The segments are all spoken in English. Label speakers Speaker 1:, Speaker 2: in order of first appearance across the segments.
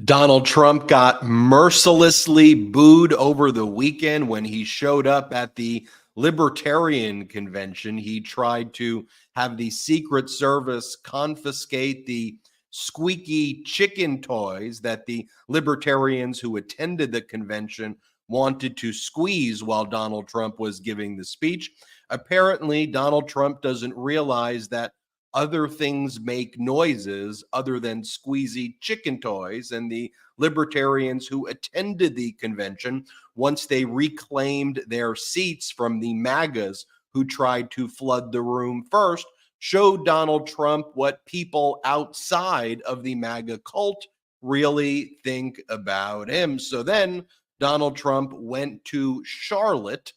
Speaker 1: Donald Trump got mercilessly booed over the weekend when he showed up at the Libertarian Convention. He tried to have the Secret Service confiscate the squeaky chicken toys that the libertarians who attended the convention wanted to squeeze while Donald Trump was giving the speech. Apparently, Donald Trump doesn't realize that other things make noises other than squeezy chicken toys. And the libertarians who attended the convention, once they reclaimed their seats from the MAGAs who tried to flood the room first, showed Donald Trump what people outside of the MAGA cult really think about him. So then Donald Trump went to Charlotte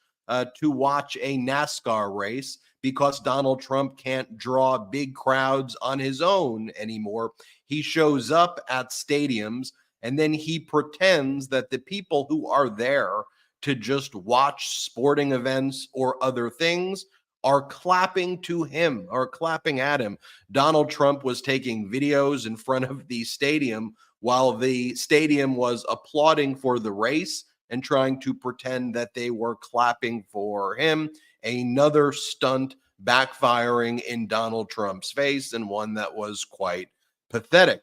Speaker 1: to watch a NASCAR race because Donald Trump can't draw big crowds on his own anymore. He shows up at stadiums and then he pretends that the people who are there to just watch sporting events or other things are clapping to him or clapping at him. Donald Trump was taking videos in front of the stadium while the stadium was applauding for the race and trying to pretend that they were clapping for him. Another stunt backfiring in Donald Trump's face, and one that was quite pathetic.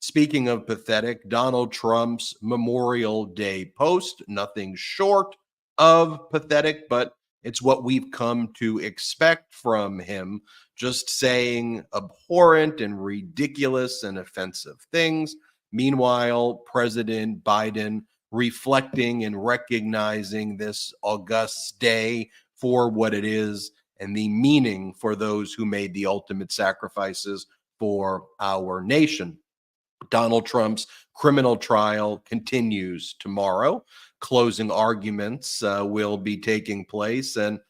Speaker 1: Speaking of pathetic, Donald Trump's Memorial Day post, nothing short of pathetic, but it's what we've come to expect from him, just saying abhorrent and ridiculous and offensive things. Meanwhile, President Biden reflecting and recognizing this august day for what it is and the meaning for those who made the ultimate sacrifices for our nation. Donald Trump's criminal trial continues tomorrow. Closing arguments will be taking place, and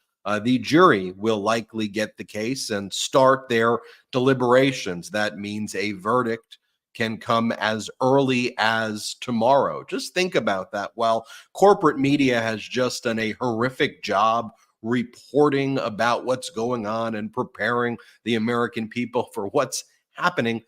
Speaker 1: the jury will likely get the case and start their deliberations. That means a verdict can come as early as tomorrow. Just think about that. While corporate media has just done a horrific job reporting about what's going on and preparing the American people for what's happening,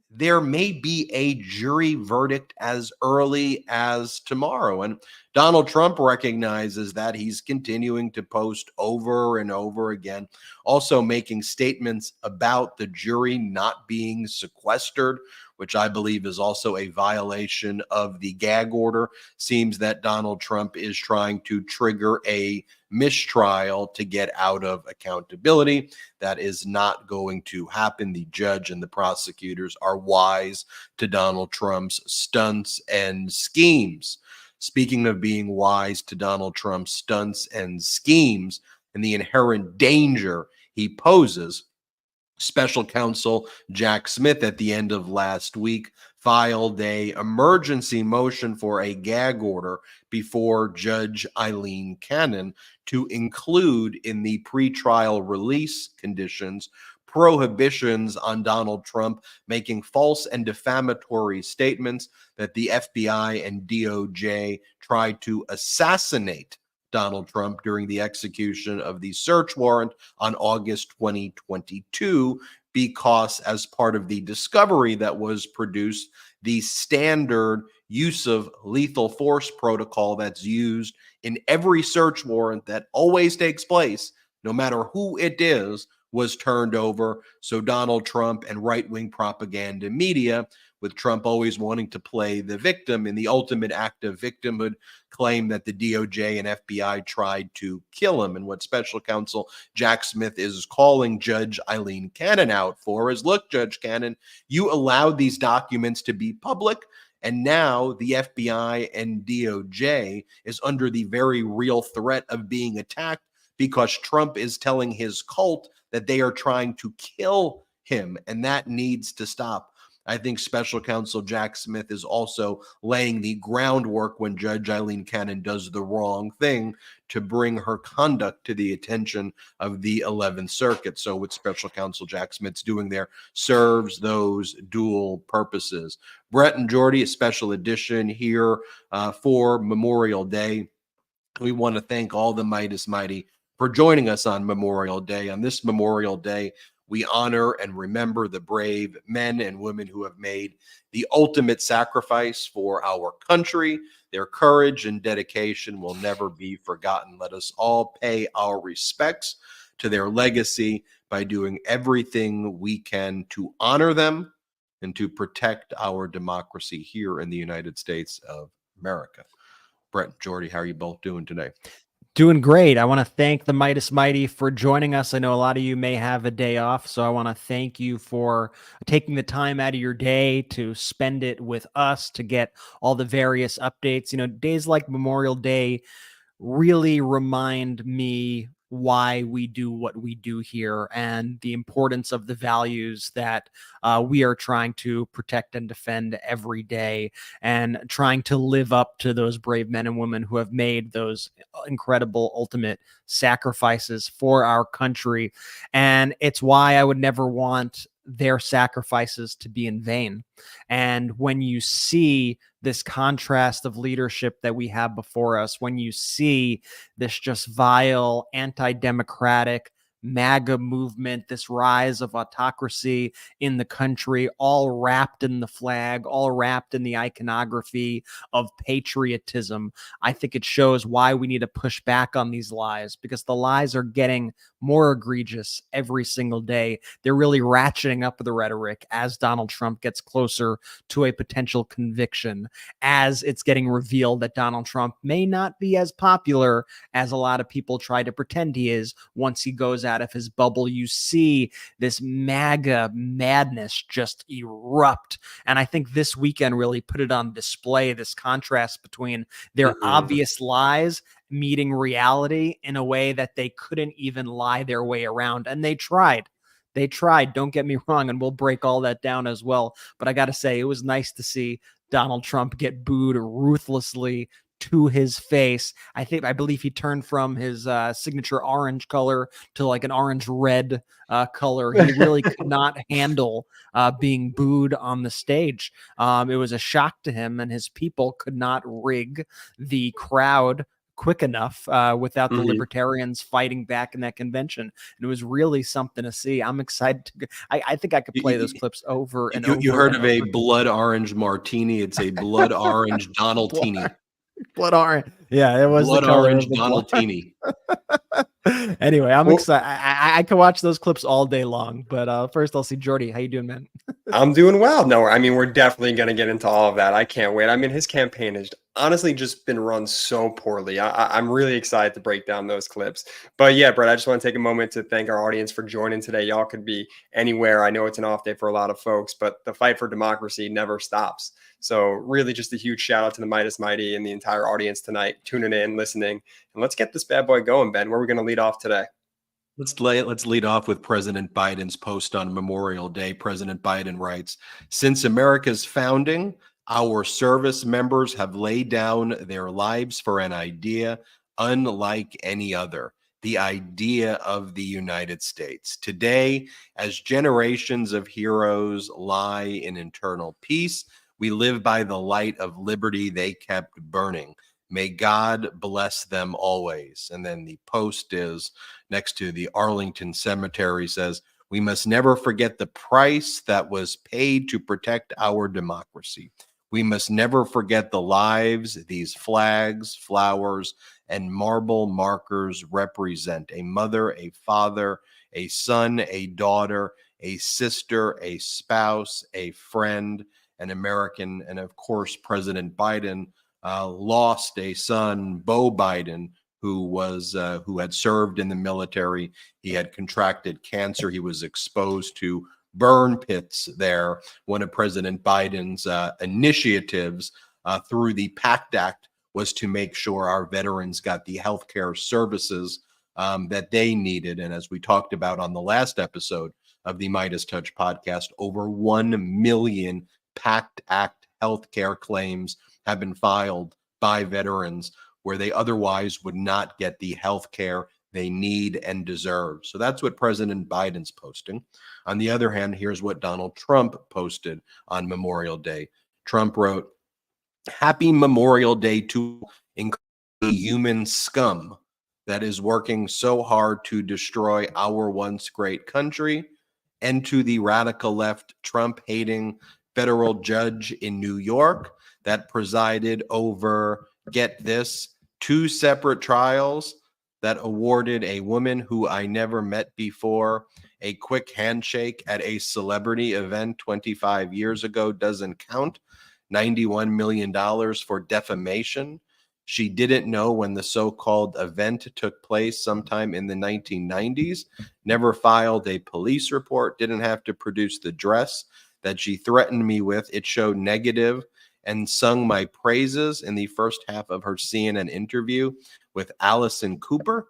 Speaker 1: there may be a jury verdict as early as tomorrow. And Donald Trump recognizes that. He's continuing to post over and over again, also making statements about the jury not being sequestered, which I believe is also a violation of the gag order. Seems that Donald Trump is trying to trigger a mistrial to get out of accountability. That is not going to happen. The judge and the prosecutors are wise to Donald Trump's stunts and schemes. Speaking of being wise to Donald Trump's stunts and schemes and the inherent danger he poses, Special counsel Jack Smith at the end of last week filed a emergency motion for a gag order before Judge Eileen Cannon to include in the pretrial release conditions prohibitions on Donald Trump making false and defamatory statements that the FBI and DOJ tried to assassinate Donald Trump during the execution of the search warrant on August 2022, because as part of the discovery that was produced, the standard use of lethal force protocol that's used in every search warrant that always takes place, no matter who it is, was turned over. So Donald Trump and right-wing propaganda media, with Trump always wanting to play the victim in the ultimate act of victimhood, claim that the DOJ and FBI tried to kill him. And what special counsel Jack Smith is calling Judge Eileen Cannon out for is, look, Judge Cannon, you allowed these documents to be public, and now the FBI and DOJ is under the very real threat of being attacked because Trump is telling his cult that they are trying to kill him, and that needs to stop. I think special counsel Jack Smith is also laying the groundwork when Judge Eileen Cannon does the wrong thing to bring her conduct to the attention of the 11th Circuit. So what special counsel Jack Smith's doing there serves those dual purposes. Brett and Jordy, a special edition here for Memorial Day. We want to thank all the Mighty for joining us on Memorial Day. On this Memorial Day, We honor and remember the brave men and women who have made the ultimate sacrifice for our country. Their courage and dedication will never be forgotten. Let us all pay our respects to their legacy by doing everything we can to honor them and to protect our democracy here in the United States of America. Brett and Jordy, how are you both doing today?
Speaker 2: Doing great. I want to thank the Midas Mighty for joining us. I know a lot of you may have a day off, so I want to thank you for taking the time out of your day to spend it with us to get all the various updates. You know, days like Memorial Day really remind me why we do what we do here and the importance of the values that we are trying to protect and defend every day, and trying to live up to those brave men and women who have made those incredible ultimate sacrifices for our country. And it's why I would never want their sacrifices to be in vain. And when you see this contrast of leadership that we have before us, when you see this just vile, anti-democratic MAGA movement, this rise of autocracy in the country, all wrapped in the flag, all wrapped in the iconography of patriotism, I think it shows why we need to push back on these lies, because the lies are getting more egregious every single day. They're really ratcheting up the rhetoric as Donald Trump gets closer to a potential conviction, as it's getting revealed that Donald Trump may not be as popular as a lot of people try to pretend he is. Once he goes out of his bubble, you see this MAGA madness just erupt. And I think this weekend really put it on display, this contrast between their obvious lies meeting reality in a way that they couldn't even lie their way around. And they tried. They tried, don't get me wrong, and we'll break all that down as well. But I got to say, it was nice to see Donald Trump get booed ruthlessly to his face. I believe he turned from his signature orange color to like an orange red color. He really could not handle being booed on the stage. It was a shock to him, and his people could not rig the crowd quick enough without the libertarians fighting back in that convention. And it was really something to see. I'm excited to I think I could play those clips over and over.
Speaker 1: You heard of a blood orange martini? It's a blood orange Donald-tini.
Speaker 2: Blood orange. Yeah, it was
Speaker 1: blood
Speaker 2: the color
Speaker 1: orange
Speaker 2: of the
Speaker 1: Donald-tini.
Speaker 2: Anyway, I'm excited. I could watch those clips all day long. But first, I'll see Jordy. How you doing, man?
Speaker 3: I'm doing well. No, I mean, we're definitely going to get into all of that. I can't wait. I mean, his campaign has honestly just been run so poorly. I'm really excited to break down those clips. But yeah, Brett, I just want to take a moment to thank our audience for joining today. Y'all could be anywhere. I know it's an off day for a lot of folks, but the fight for democracy never stops. So really just a huge shout out to the Midas Mighty and the entire audience tonight, tuning in, listening. And let's get this bad boy going, Ben. Where are we going to lead off today?
Speaker 1: Let's lead off with President Biden's post on Memorial Day. President Biden writes, "Since America's founding, our service members have laid down their lives for an idea unlike any other, the idea of the United States. Today, as generations of heroes lie in eternal peace, we live by the light of liberty they kept burning. May God bless them always." And then the post is next to the Arlington Cemetery, says, "We must never forget the price that was paid to protect our democracy. We must never forget the lives these flags, flowers, and marble markers represent: a mother, a father, a son, a daughter, a sister, a spouse, a friend, an American." And of course, President Biden lost a son, Beau Biden, who had served in the military. He had contracted cancer. He was exposed to burn pits there. One of President Biden's initiatives through the PACT Act was to make sure our veterans got the healthcare services that they needed. And as we talked about on the last episode of the Midas Touch podcast, over 1 million PACT Act healthcare claims have been filed by veterans where they otherwise would not get the health care they need and deserve. So that's what President Biden's posting. On the other hand, here's what Donald Trump posted on Memorial Day. Trump wrote, "Happy Memorial Day to human scum that is working so hard to destroy our once great country. and to the radical left Trump-hating federal judge in New York that presided over, get this, 2 separate trials that awarded a woman who I never met before a quick handshake at a celebrity event 25 years ago doesn't count, $91 million for defamation. She didn't know when the so-called event took place sometime in the 1990s, never filed a police report, didn't have to produce the dress that she threatened me with. It showed negative and sung my praises in the first half of her CNN interview with Allison Cooper,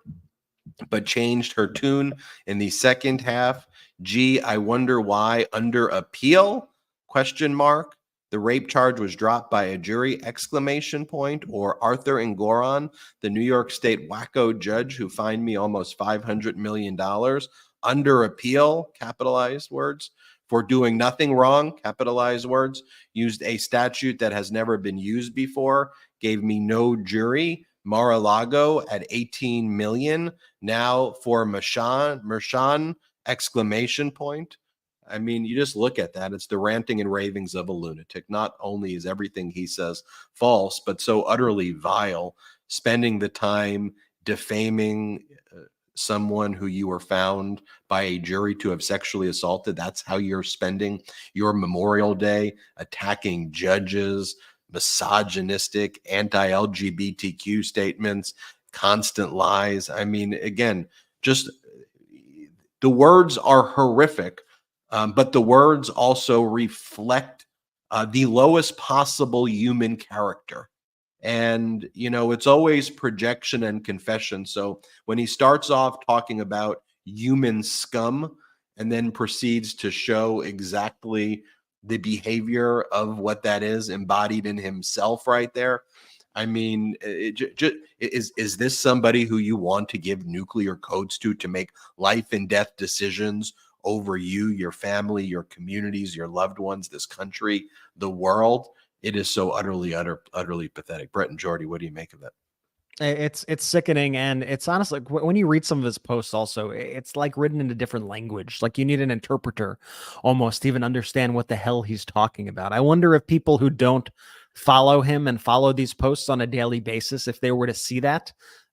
Speaker 1: but changed her tune in the second half. Gee, I wonder why under appeal? Question mark. The rape charge was dropped by a jury, exclamation point, or Arthur Engoron, the New York State wacko judge who fined me almost $500 million under appeal, capitalized words, for doing nothing wrong, capitalized words, used a statute that has never been used before, gave me no jury, Mar-a-Lago at 18 million. Now for Merchan, exclamation point. I mean, you just look at that. It's the ranting and ravings of a lunatic. Not only is everything he says false, but so utterly vile, spending the time defaming someone who you were found by a jury to have sexually assaulted. That's how you're spending your Memorial Day, attacking judges, misogynistic, anti-LGBTQ statements, constant lies. I mean, again, just the words are horrific, but the words also reflect the lowest possible human character. And, you know, it's always projection and confession. So when he starts off talking about human scum and then proceeds to show exactly the behavior of what that is embodied in himself right there, I mean, is this somebody who you want to give nuclear codes to make life and death decisions over you, your family, your communities, your loved ones, this country, the world? It is so utterly pathetic. Brett and Jordy, what do you make of that?
Speaker 2: It's sickening, and it's honestly, when you read some of his posts also, it's like written in a different language. Like you need an interpreter almost to even understand what the hell he's talking about. I wonder if people who don't follow him and follow these posts on a daily basis, if they were to see that,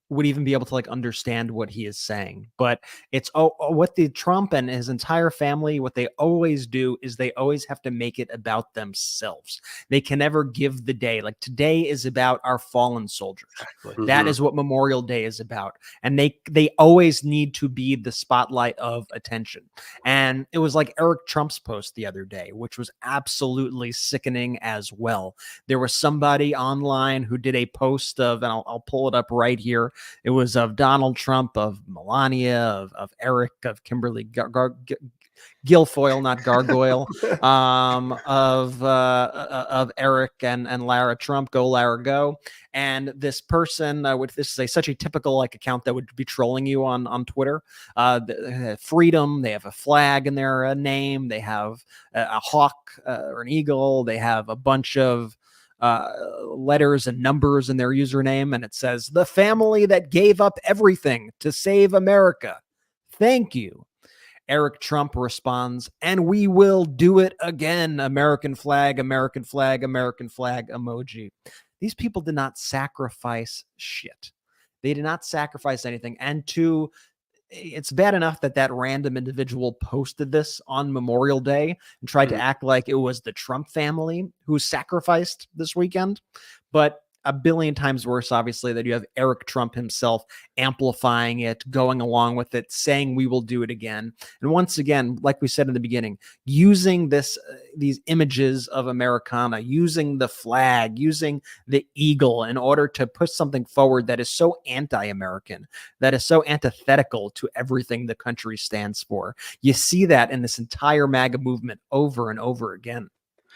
Speaker 2: would even be able to like understand what he is saying. But it's what the Trump and his entire family, what they always do is they always have to make it about themselves. They can never give the day. Like today is about our fallen soldiers.
Speaker 3: Exactly.
Speaker 2: That is what Memorial Day is about. And they always need to be the spotlight of attention. And it was like Eric Trump's post the other day, which was absolutely sickening as well. There was somebody online who did a post of, and I'll pull it up right here. It was of Donald Trump, of Melania, of Eric, of Kimberly Guilfoyle, not Gargoyle, of Eric and Lara Trump. Go Lara, go! And this person, this is such a typical like account that would be trolling you on Twitter. Freedom. They have a flag in their name. They have a hawk or an eagle. They have a bunch of letters and numbers in their username, and it says the family that gave up everything to save America. Thank you. Eric Trump responds, and we will do it again. American flag, American flag, American flag emoji. These people did not sacrifice shit. They did not sacrifice anything. And it's bad enough that random individual posted this on Memorial Day and tried to act like it was the Trump family who sacrificed this weekend. But a billion times worse, obviously, that you have Eric Trump himself amplifying it, going along with it, saying we will do it again. And once again, like we said in the beginning, using these images of Americana, using the flag, using the eagle in order to push something forward that is so anti-American, that is so antithetical to everything the country stands for. You see that in this entire MAGA movement over and over again.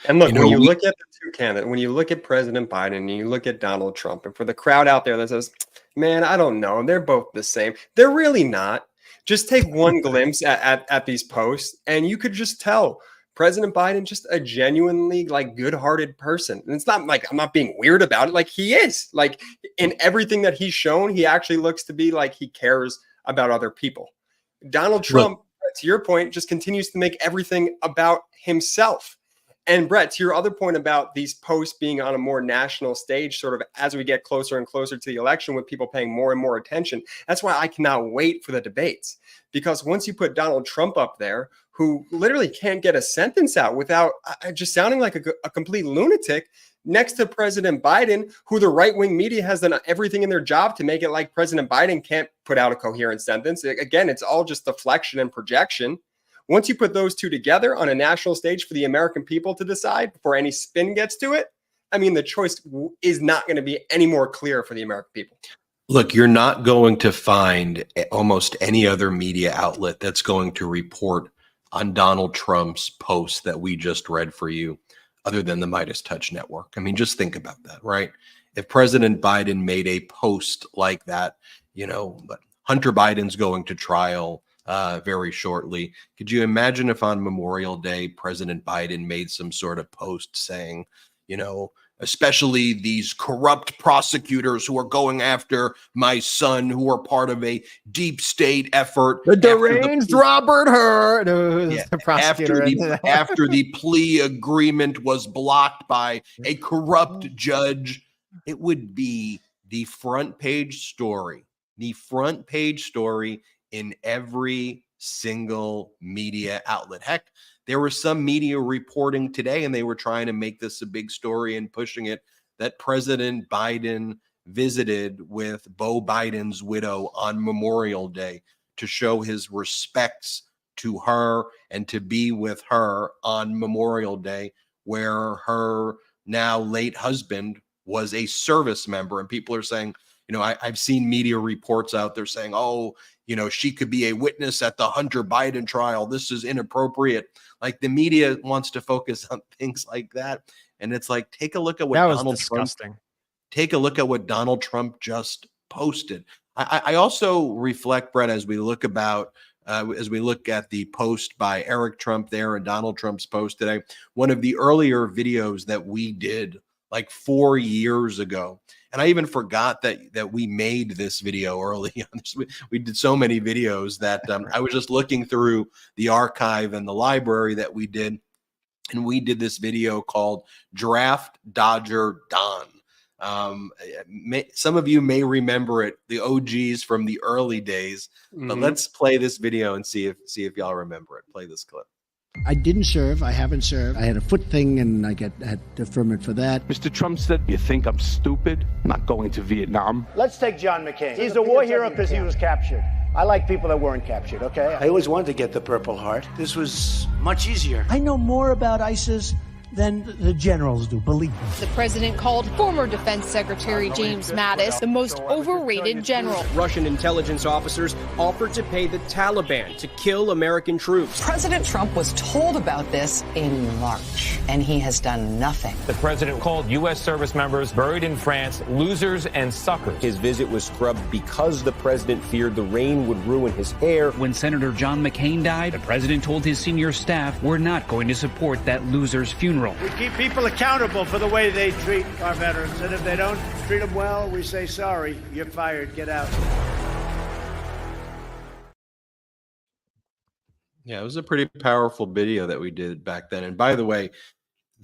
Speaker 3: And look, when you look at the two candidates, when you look at President Biden and you look at Donald Trump, and for the crowd out there that says, man, I don't know, they're both the same. They're really not. Just take one glimpse at these posts and you could just tell President Biden, just a genuinely like good-hearted person. And it's not like I'm not being weird about it. Like he is, like in everything that he's shown, he actually looks to be like he cares about other people. Donald Trump, to your point, just continues to make everything about himself. And Brett, to your other point about these posts being on a more national stage, sort of as we get closer and closer to the election, with people paying more and more attention, that's why I cannot wait for the debates. Because once you put Donald Trump up there, who literally can't get a sentence out without just sounding like a complete lunatic, next to President Biden, who the right-wing media has done everything in their job to make it like President Biden can't put out a coherent sentence. Again, it's all just deflection and projection. Once you put those two together on a national stage for the American people to decide before any spin gets to it, I mean, the choice is not going to be any more clear for the American people.
Speaker 1: Look, you're not going to find almost any other media outlet that's going to report on Donald Trump's post that we just read for you, other than the Midas Touch Network. I mean, just think about that, right? If President Biden made a post like that, but Hunter Biden's going to trial very shortly. Could you imagine if on Memorial Day, President Biden made some sort of post saying, especially these corrupt prosecutors who are going after my son, who are part of a deep state effort.
Speaker 2: The deranged Robert Hurt,
Speaker 1: the prosecutor. After the plea agreement was blocked by a corrupt judge, it would be the front page story in every single media outlet. Heck, there was some media reporting today, and they were trying to make this a big story and pushing it, that President Biden visited with Beau Biden's widow on Memorial Day to show his respects to her and to be with her on Memorial Day, where her now late husband was a service member. And people are saying, I've seen media reports out there saying, she could be a witness at the Hunter Biden trial. This is inappropriate. Like, the media wants to focus on things like that. And it's like, take a look at what take a look at what Donald Trump just posted. I also reflect, Brett, as we look at the post by Eric Trump there and Donald Trump's post today, one of the earlier videos that we did like 4 years ago. And I even forgot that we made this video early on. We did so many videos that I was just looking through the archive and the library that we did. And we did this video called Draft Dodger Don. Some of you may remember it, the OGs from the early days. But let's play this video and see if y'all remember it. Play this clip.
Speaker 4: I didn't serve. I haven't served. I had a foot thing, and I had deferment for that.
Speaker 5: Mr. Trump said, "You think I'm stupid? I'm not going to Vietnam."
Speaker 6: Let's take John McCain. He's a war hero because he was captured. I like people that weren't captured, okay?
Speaker 7: I always wanted to get the Purple Heart. This was much easier.
Speaker 4: I know more about ISIS than the generals do, believe me.
Speaker 8: The president called former Defense Secretary James Mattis the most overrated general.
Speaker 9: Russian intelligence officers offered to pay the Taliban to kill American troops.
Speaker 10: President Trump was told about this in March, and he has done nothing.
Speaker 11: The president called U.S. service members buried in France losers and suckers.
Speaker 9: His visit was scrubbed because the president feared the rain would ruin his hair.
Speaker 12: When Senator John McCain died, the president told his senior staff, "We're not going to support that loser's funeral."
Speaker 6: We keep people accountable for the way they treat our veterans, and if they don't treat them well, we say, sorry, you're fired, get out.
Speaker 1: Yeah, it was a pretty powerful video that we did back then. And by the way,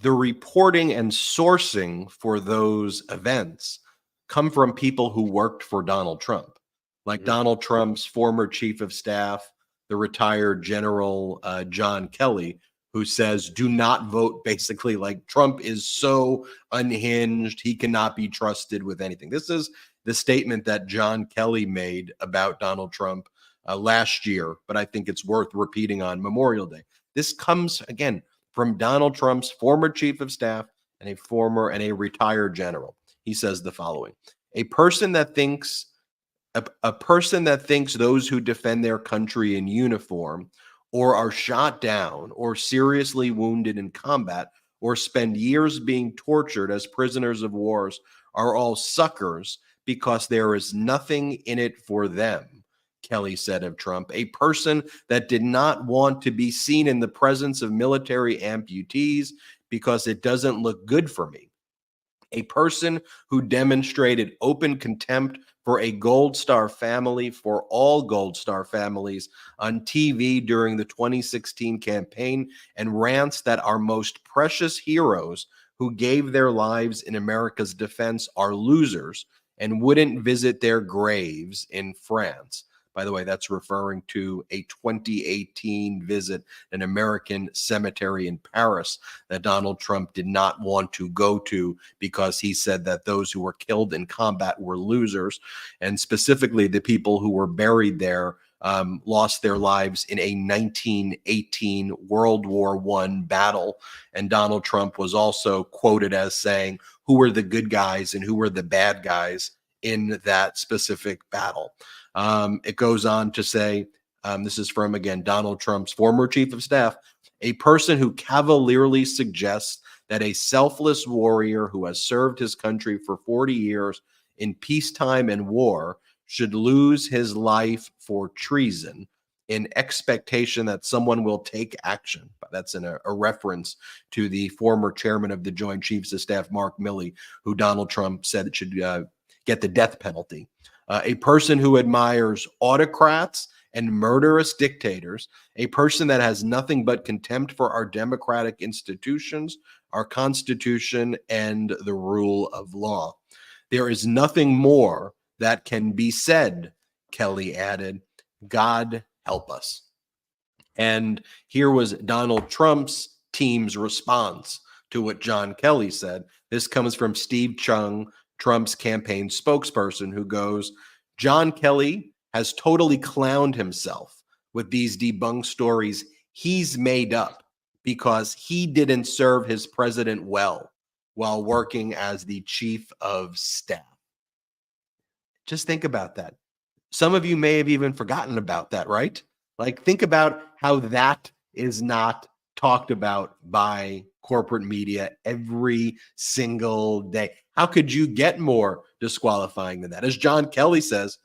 Speaker 1: the reporting and sourcing for those events come from people who worked for Donald Trump, like Donald Trump's former chief of staff, the retired General John Kelly, who says, do not vote, basically, like Trump is so unhinged, he cannot be trusted with anything. This is the statement that John Kelly made about Donald Trump last year, but I think it's worth repeating on Memorial Day. This comes, again, from Donald Trump's former chief of staff and a retired general. He says the following: a person that thinks those who defend their country in uniform or are shot down or seriously wounded in combat or spend years being tortured as prisoners of wars are all suckers because there is nothing in it for them, Kelly said of Trump. A person that did not want to be seen in the presence of military amputees because it doesn't look good for me. A person who demonstrated open contempt for a Gold Star family, for all Gold Star families on TV during the 2016 campaign, and rants that our most precious heroes who gave their lives in America's defense are losers and wouldn't visit their graves in France. By the way, that's referring to a 2018 visit, an American cemetery in Paris that Donald Trump did not want to go to because he said that those who were killed in combat were losers. And specifically, the people who were buried there lost their lives in a 1918 World War I battle. And Donald Trump was also quoted as saying, who were the good guys and who were the bad guys in that specific battle. It goes on to say, this is from, again, Donald Trump's former chief of staff, a person who cavalierly suggests that a selfless warrior who has served his country for 40 years in peacetime and war should lose his life for treason in expectation that someone will take action. That's a reference to the former chairman of the Joint Chiefs of Staff, Mark Milley, who Donald Trump said it should get the death penalty. A person who admires autocrats and murderous dictators, a person that has nothing but contempt for our democratic institutions, our Constitution, and the rule of law. There is nothing more that can be said, Kelly added. God help us. And here was Donald Trump's team's response to what John Kelly said. This comes from Steve Chung, Trump's campaign spokesperson, who goes, John Kelly has totally clowned himself with these debunked stories he's made up because he didn't serve his president well while working as the chief of staff. Just think about that. Some of you may have even forgotten about that, right? Like, think about how that is not talked about by corporate media every single day. How could you get more disqualifying than that? As John Kelly says,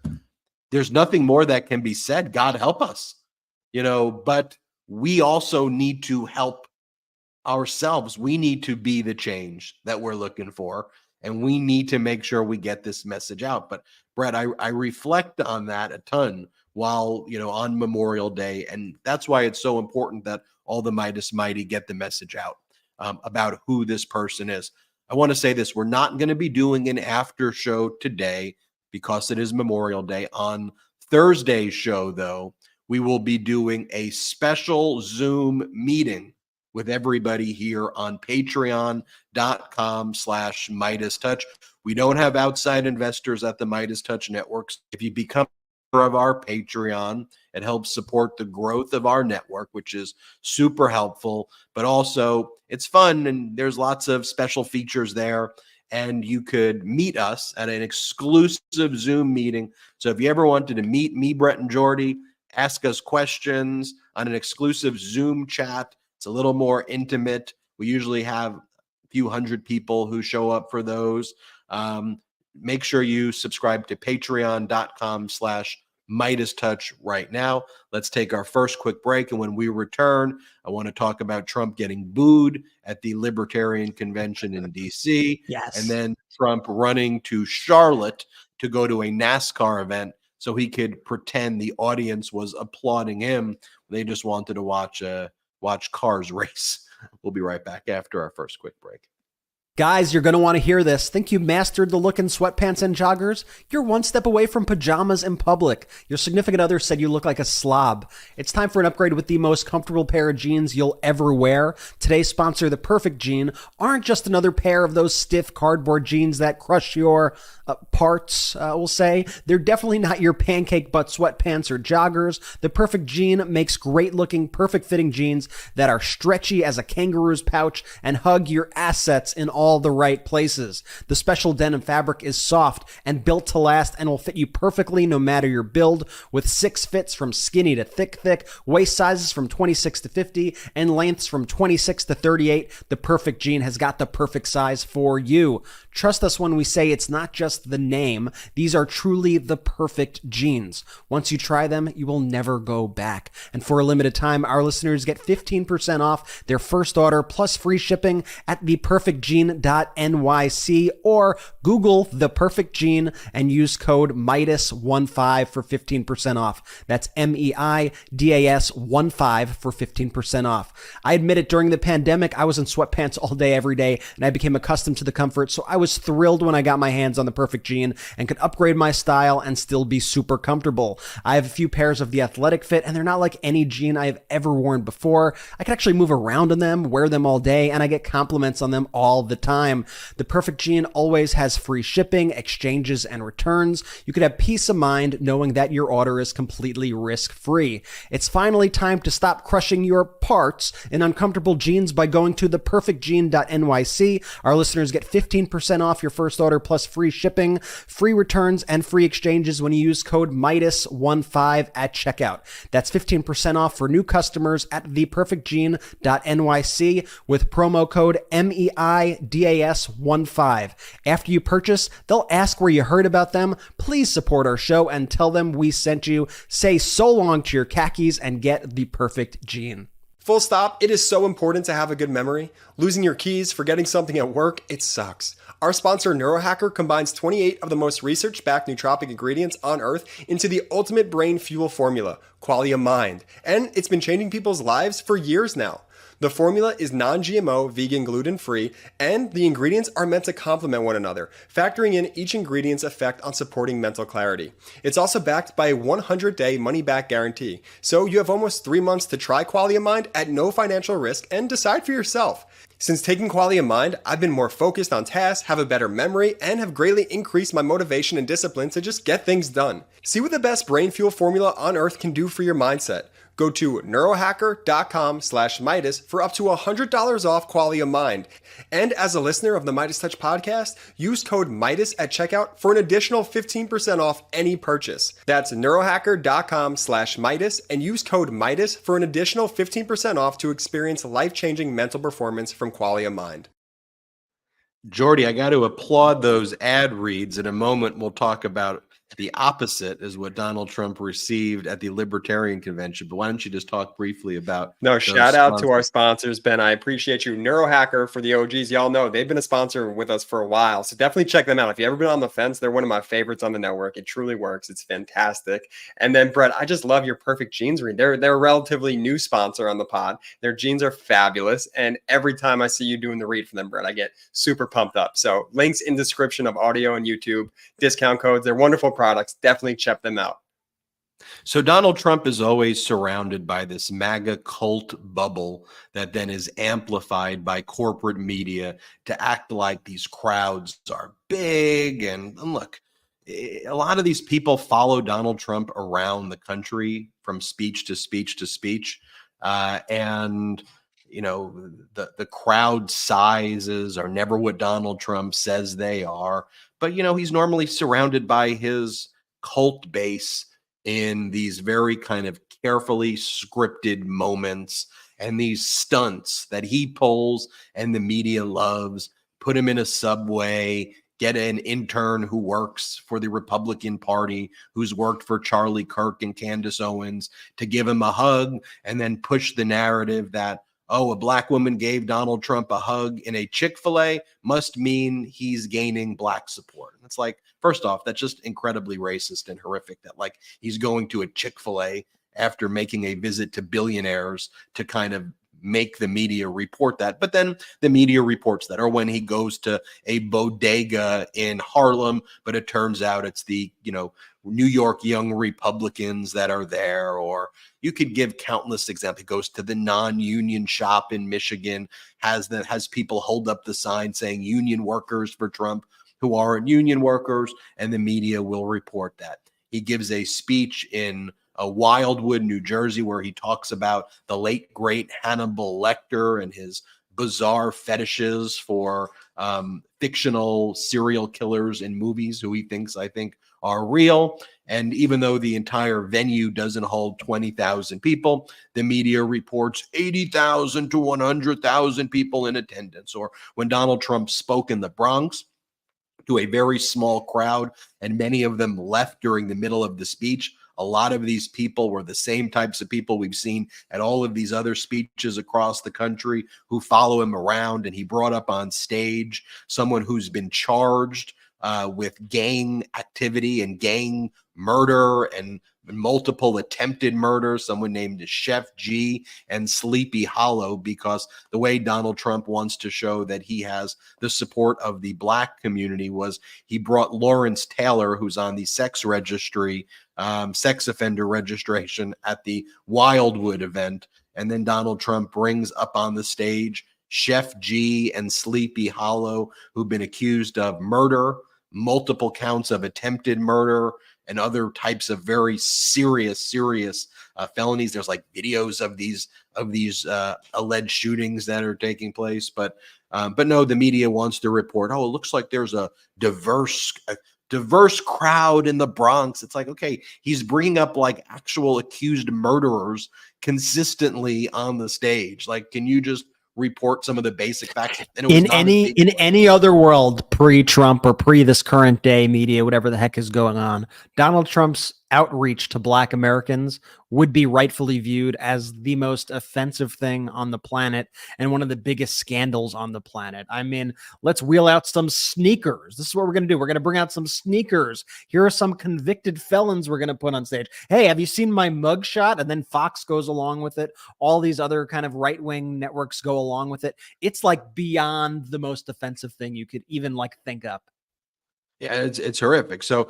Speaker 1: there's nothing more that can be said. God help us, but we also need to help ourselves. We need to be the change that we're looking for, and we need to make sure we get this message out. But Brett, I reflect on that a ton while, on Memorial Day. And that's why it's so important that all the Midas Mighty get the message out about who this person is. I want to say this. We're not going to be doing an after show today because it is Memorial Day. On Thursday's show, though, we will be doing a special Zoom meeting with everybody here on patreon.com/MidasTouch. We don't have outside investors at the Midas Touch Networks. If you become a member of our Patreon, it helps support the growth of our network, which is super helpful, but also it's fun and there's lots of special features there. And you could meet us at an exclusive Zoom meeting. So if you ever wanted to meet me, Brett, and Jordy, ask us questions on an exclusive Zoom chat, it's a little more intimate. We usually have a few hundred people who show up for those. Make sure you subscribe to patreon.com/MidasTouch right now. Let's take our first quick break. And when we return, I want to talk about Trump getting booed at the Libertarian Convention in DC.
Speaker 2: Yes.
Speaker 1: And then Trump running to Charlotte to go to a NASCAR event so he could pretend the audience was applauding him. They just wanted to watch cars race. We'll be right back after our first quick break.
Speaker 2: Guys, you're going to want to hear this. Think you mastered the look in sweatpants and joggers? You're one step away from pajamas in public. Your significant other said you look like a slob. It's time for an upgrade with the most comfortable pair of jeans you'll ever wear. Today's sponsor, The Perfect Jean, aren't just another pair of those stiff cardboard jeans that crush your parts, we'll say. They're definitely not your pancake butt sweatpants or joggers. The Perfect Jean makes great looking, perfect fitting jeans that are stretchy as a kangaroo's pouch and hug your assets in all the right places. The special denim fabric is soft and built to last and will fit you perfectly no matter your build, with 6 fits from skinny to thick, waist sizes from 26 to 50, and lengths from 26 to 38. The Perfect Jean has got the perfect size for you. Trust us when we say it's not just the name. These are truly the perfect jeans. Once you try them, you will never go back. And for a limited time, our listeners get 15% off their first order plus free shipping at theperfectjean.com theperfectgene.nyc or Google The Perfect Gene and use code MIDAS15 for 15% off. That's MEIDAS15 for 15% off. I admit it, during the pandemic, I was in sweatpants all day, every day, and I became accustomed to the comfort, so I was thrilled when I got my hands on The Perfect Gene and could upgrade my style and still be super comfortable. I have a few pairs of the athletic fit, and they're not like any jean I have ever worn before. I can actually move around in them, wear them all day, and I get compliments on them all the time. The Perfect Gene always has free shipping, exchanges, and returns. You could have peace of mind knowing that your order is completely risk-free. It's finally time to stop crushing your parts in uncomfortable jeans by going to theperfectgene.nyc. Our listeners get 15% off your first order plus free shipping, free returns, and free exchanges when you use code MIDAS15 at checkout. That's 15% off for new customers at theperfectgene.nyc with promo code MEIDAS15. After you purchase, they'll ask where you heard about them. Please support our show and tell them we sent you. Say so long to your khakis and get The Perfect Gene.
Speaker 3: Full stop. It is so important to have a good memory. Losing your keys, forgetting something at work, it sucks. Our sponsor, Neurohacker, combines 28 of the most research-backed nootropic ingredients on Earth into the ultimate brain fuel formula, Qualia Mind. And it's been changing people's lives for years now. The formula is non-GMO, vegan, gluten-free, and the ingredients are meant to complement one another, factoring in each ingredient's effect on supporting mental clarity. It's also backed by a 100-day money-back guarantee, so you have almost 3 months to try Qualia Mind at no financial risk and decide for yourself. Since taking Qualia Mind, I've been more focused on tasks, have a better memory, and have greatly increased my motivation and discipline to just get things done. See what the best brain fuel formula on Earth can do for your mindset. Go to neurohacker.com/Midas for up to $100 off Qualia Mind. And as a listener of the Midas Touch podcast, use code Midas at checkout for an additional 15% off any purchase. That's neurohacker.com/Midas and use code Midas for an additional 15% off to experience life-changing mental performance from Qualia Mind.
Speaker 1: Jordy, I got to applaud those ad reads. In a moment, we'll talk about the opposite is what Donald Trump received at the Libertarian Convention. But why don't you just talk briefly about
Speaker 3: shout out to our sponsors, Ben. I appreciate you. Neurohacker, for the OGs, y'all know they've been a sponsor with us for a while. So definitely check them out. If you've ever been on the fence, they're one of my favorites on the network. It truly works. It's fantastic. And then, Brett, I just love your Perfect Jeans read. They're a relatively new sponsor on the pod. Their jeans are fabulous. And every time I see you doing the read for them, Brett, I get super pumped up. So links in description of audio and YouTube, discount codes. They're wonderful products. Definitely check them out.
Speaker 1: So Donald Trump is always surrounded by this MAGA cult bubble that then is amplified by corporate media to act like these crowds are big. And look, a lot of these people follow Donald Trump around the country from speech to speech to speech. And you know, the crowd sizes are never what Donald Trump says they are. But, you know, he's normally surrounded by his cult base in these very kind of carefully scripted moments and these stunts that he pulls and the media loves. Put him in a subway, get an intern who works for the Republican Party, who's worked for Charlie Kirk and Candace Owens, to give him a hug and then push the narrative that, oh, a black woman gave Donald Trump a hug in a Chick-fil-A must mean he's gaining black support. And it's like, first off, that's just incredibly racist and horrific that like he's going to a Chick-fil-A after making a visit to billionaires to kind of make the media report that. But then the media reports that, or when he goes to a bodega in Harlem, but it turns out it's the, you know, New York young Republicans that are there. Or you could give countless examples. He goes to the non-union shop in Michigan, has people hold up the sign saying union workers for Trump who aren't union workers, and the media will report that. He gives a speech in Wildwood, New Jersey, where he talks about the late, great Hannibal Lecter and his bizarre fetishes for fictional serial killers in movies who he thinks, I think, are real. And even though the entire venue doesn't hold 20,000 people, the media reports 80,000 to 100,000 people in attendance. Or when Donald Trump spoke in the Bronx to a very small crowd, and many of them left during the middle of the speech, A lot of these people were the same types of people we've seen at all of these other speeches across the country who follow him around. And he brought up on stage someone who's been charged with gang activity and gang murder and multiple attempted murders, someone named Chef G and Sleepy Hollow, because the way Donald Trump wants to show that he has the support of the Black community was he brought Lawrence Taylor, who's on the sex registry, sex offender registration at the Wildwood event. And then Donald Trump brings up on the stage Chef G and Sleepy Hollow, who've been accused of murder, multiple counts of attempted murder, and other types of very serious felonies. There's like videos of these alleged shootings that are taking place, but no, the media wants to report, oh, it looks like there's a diverse crowd in the Bronx. It's like, okay, he's bringing up like actual accused murderers consistently on the stage. Like, can you just report some of the basic facts?
Speaker 2: In any other world, pre-Trump or pre this current day media, whatever the heck is going on, Donald Trump's outreach to Black Americans would be rightfully viewed as the most offensive thing on the planet and one of the biggest scandals on the planet. I mean, let's wheel out some sneakers. This is what we're going to do. We're going to bring out some sneakers. Here are some convicted felons we're going to put on stage. Hey, have you seen my mugshot? And then Fox goes along with it. All these other kind of right-wing networks go along with it. It's like beyond the most offensive thing you could even like think up.
Speaker 1: Yeah, it's horrific. So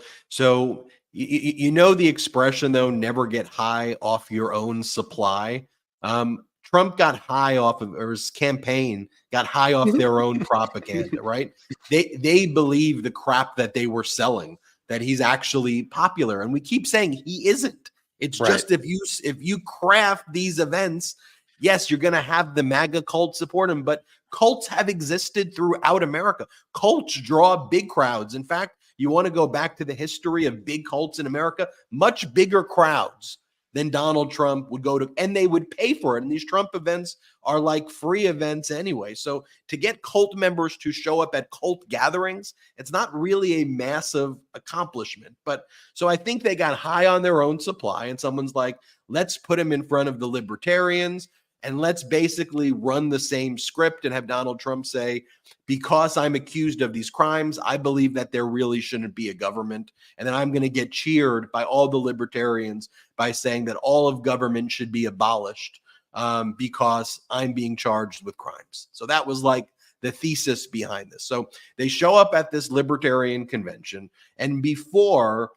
Speaker 1: you know the expression though, never get high off your own supply. Trump got high off of, or his campaign got high off their own propaganda, right? They believe the crap that they were selling, that he's actually popular, and we keep saying he isn't. It's
Speaker 3: right.
Speaker 1: just if you craft these events, yes, you're going to have the MAGA cult support him, but cults have existed throughout America. Cults draw big crowds. In fact, you want to go back to the history of big cults in America, much bigger crowds than Donald Trump would go to, and they would pay for it. And these Trump events are like free events anyway. So to get cult members to show up at cult gatherings, it's not really a massive accomplishment. But so I think they got high on their own supply, and someone's like, let's put him in front of the libertarians and let's basically run the same script and have Donald Trump say, because I'm accused of these crimes, I believe that there really shouldn't be a government. And then I'm going to get cheered by all the libertarians by saying that all of government should be abolished because I'm being charged with crimes. So that was like the thesis behind this. So they show up at this Libertarian Convention, and before,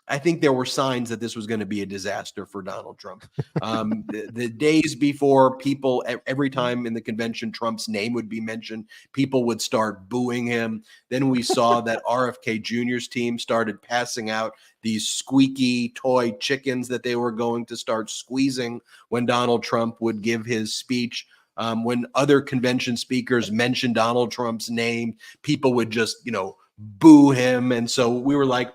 Speaker 1: I think there were signs that this was going to be a disaster for Donald Trump. The days before, people, every time in the convention Trump's name would be mentioned, people would start booing him. Then we saw that RFK Jr.'s team started passing out these squeaky toy chickens that they were going to start squeezing when Donald Trump would give his speech. When other convention speakers mentioned Donald Trump's name, people would just, boo him. And so we were like,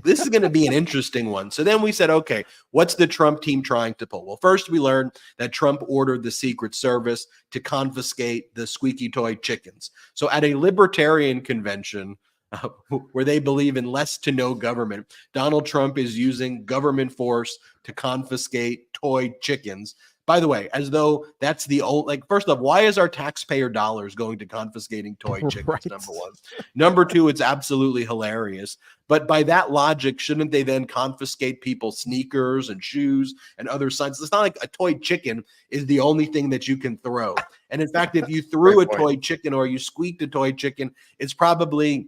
Speaker 1: this is going to be an interesting one. So then we said, okay, what's the Trump team trying to pull? Well, first we learned that Trump ordered the Secret Service to confiscate the squeaky toy chickens. So at a Libertarian Convention where they believe in less to no government, Donald Trump is using government force to confiscate toy chickens. By the way, as though that's the old, like, first off, why is our taxpayer dollars going to confiscating toy chickens? Right. Number one. Number two, it's absolutely hilarious. But by that logic, shouldn't they then confiscate people's sneakers and shoes and other signs? It's not like a toy chicken is the only thing that you can throw. And in fact, if you threw a toy chicken or you squeaked a toy chicken, it's probably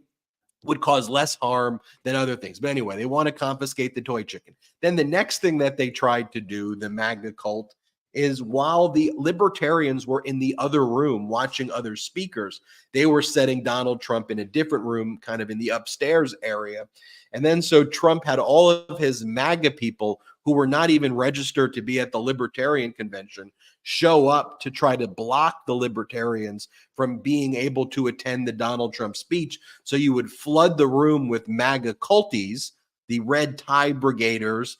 Speaker 1: would cause less harm than other things. But anyway, they want to confiscate the toy chicken. Then the next thing that they tried to do, the MAGA cult, is while the libertarians were in the other room watching other speakers, they were setting Donald Trump in a different room, kind of in the upstairs area. And then so Trump had all of his MAGA people who were not even registered to be at the Libertarian Convention show up to try to block the libertarians from being able to attend the Donald Trump speech. So you would flood the room with MAGA culties, the red tie brigaders,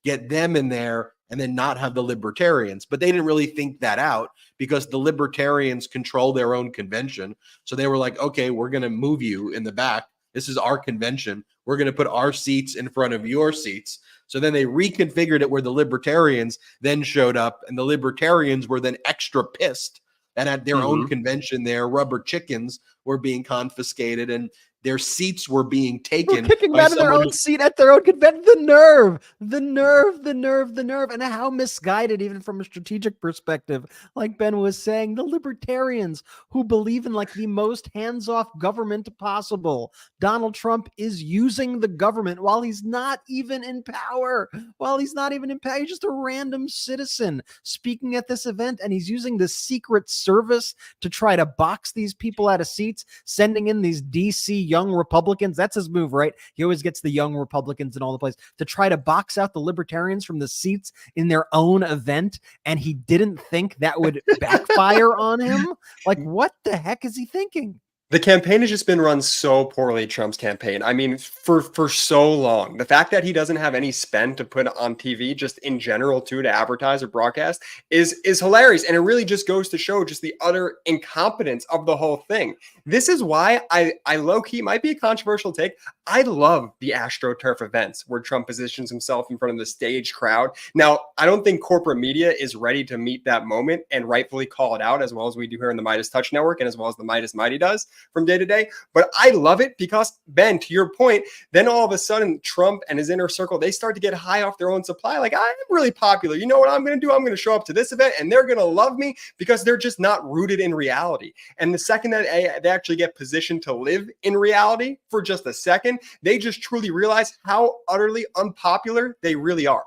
Speaker 1: get them in there, and then not have the libertarians. But they didn't really think that out because the libertarians control their own convention. So they were like, okay, we're going to move you in the back This is our convention. We're going to put our seats in front of your seats. So then they reconfigured it where the Libertarians then showed up, and the Libertarians were then extra pissed. And at their own convention, their rubber chickens were being confiscated and their seats were being taken.
Speaker 2: Kicking them out of their own seat at their own convention. The nerve. And how misguided, even from a strategic perspective, like Ben was saying, the Libertarians who believe in like the most hands-off government possible. Donald Trump is using the government while he's not even in power. He's just a random citizen speaking at this event, and he's using the Secret Service to try to box these people out of seats, sending in these DC young Republicans. That's his move, right? He always gets the young Republicans in all the places to try to box out the Libertarians from the seats in their own event. And he didn't think that would backfire on him. Like, what the heck is he thinking?
Speaker 3: The campaign has just been run so poorly, Trump's campaign. I mean, for so long. The fact that he doesn't have any spend to put on TV, just in general, too, to advertise or broadcast, is hilarious. And it really just goes to show just the utter incompetence of the whole thing. This is why I low-key, might be a controversial take, I love the AstroTurf events where Trump positions himself in front of the stage crowd. Now, I don't think corporate media is ready to meet that moment and rightfully call it out, as well as we do here in the Midas Touch Network and as well as the Midas Mighty does from day to day. But I love it because, Ben, to your point, then all of a sudden Trump and his inner circle, they start to get high off their own supply. Like, I'm really popular. You know what I'm going to do? I'm going to show up to this event and they're going to love me because they're just not rooted in reality. And the second that they actually get positioned to live in reality for just a second, they just truly realize how utterly unpopular they really are.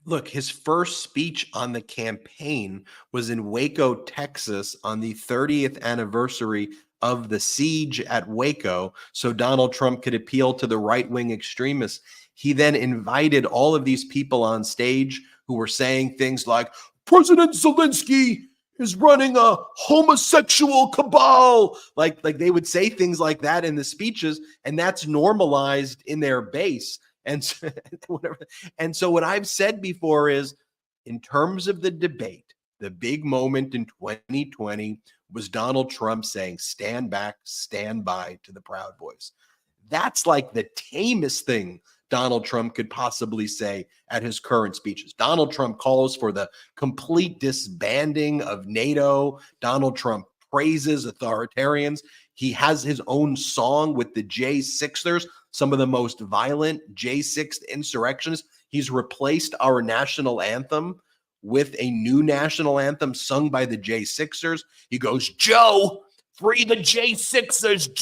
Speaker 1: Look, his first speech on the campaign was in Waco, Texas on the 30th anniversary of the siege at Waco, so Donald Trump could appeal to the right-wing extremists. He then invited all of these people on stage who were saying things like, President Zelensky is running a homosexual cabal. Like they would say things like that in the speeches, and that's normalized in their base. And so, what I've said before is, in terms of the debate, the big moment in 2020 was Donald Trump saying, stand back, stand by to the Proud Boys. That's like the tamest thing Donald Trump could possibly say at his current speeches. Donald Trump calls for the complete disbanding of NATO. Donald Trump praises authoritarians. He has his own song with the J6ers, some of the most violent J6 insurrectionists. He's replaced our national anthem with a new national anthem sung by the J6ers. He goes, Joe, free the J6ers,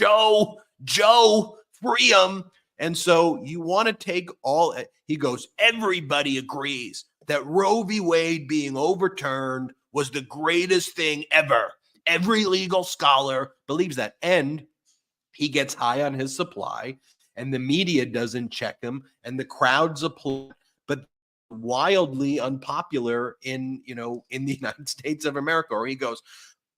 Speaker 1: Joe, free them. And so you want to take all, he goes, everybody agrees that Roe v. Wade being overturned was the greatest thing ever. Every legal scholar believes that. And he gets high on his supply, and the media doesn't check him, and the crowds applaud, but wildly unpopular in the United States of America. Or he goes,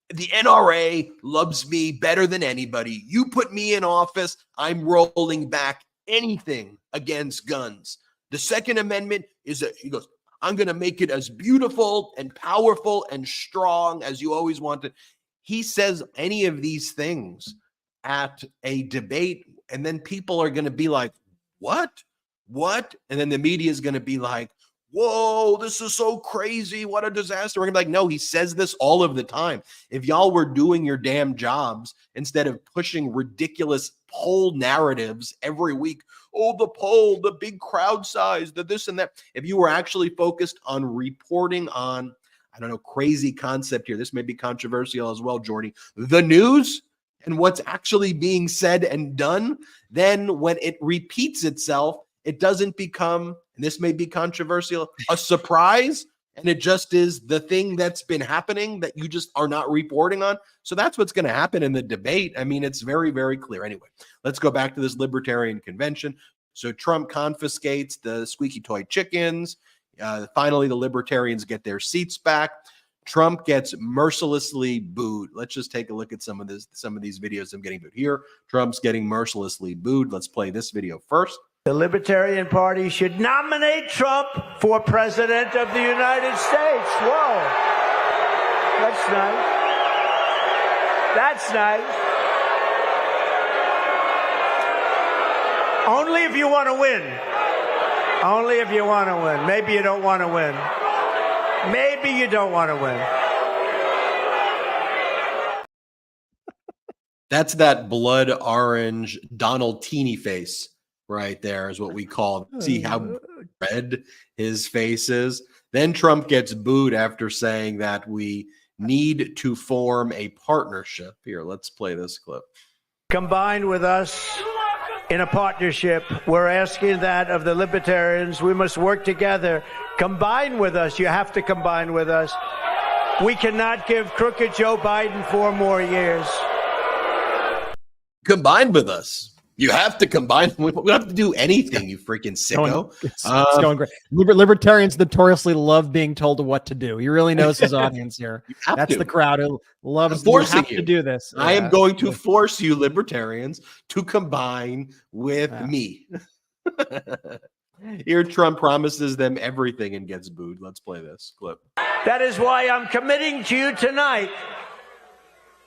Speaker 1: the NRA loves me better than anybody. You put me in office, I'm rolling back anything against guns. The Second Amendment he goes, I'm going to make it as beautiful and powerful and strong as you always wanted. He says any of these things at a debate, and then people are going to be like, what? And then the media is going to be like, whoa, this is so crazy. What a disaster. We're going to be like, no, he says this all of the time. If y'all were doing your damn jobs instead of pushing ridiculous poll narratives every week, oh, the poll, the big crowd size, the this and that. If you were actually focused on reporting on, I don't know, crazy concept here. This may be controversial as well, Jordy. The news and what's actually being said and done, then when it repeats itself, it doesn't become, and this may be controversial, a surprise, and it just is the thing that's been happening that you just are not reporting on. So that's what's going to happen in the debate. I mean, it's very, very clear. Anyway, let's go back to this Libertarian Convention. So Trump confiscates the squeaky toy chickens. Finally, the Libertarians get their seats back. Trump gets mercilessly booed. Let's just take a look at some of these videos of getting booed. Here, Trump's getting mercilessly booed. Let's play this video first.
Speaker 6: The Libertarian Party should nominate Trump for President of the United States. Whoa. That's nice. That's nice. Only if you want to win. Only if you want to win. Maybe you don't want to win. Maybe you don't want to win.
Speaker 1: That's that blood orange Donald Teeny face right there is what we call it. See how red his face is? Then Trump gets booed after saying that we need to form a partnership. Here, let's play this clip.
Speaker 6: Combine with us in a partnership. We're asking that of the Libertarians. We must work together. Combine with us. You have to combine with us. We cannot give crooked Joe Biden 4 more years.
Speaker 1: Combine with us. You have to combine. We don't have to do anything, you freaking sicko.
Speaker 2: It's going great. Libertarians notoriously love being told what to do. He really knows his audience here. That's the crowd who loves
Speaker 1: forcing
Speaker 2: to do this.
Speaker 1: I am going to force you, libertarians, to combine with me. Here, Trump promises them everything and gets booed. Let's play this clip.
Speaker 6: That is why I'm committing to you tonight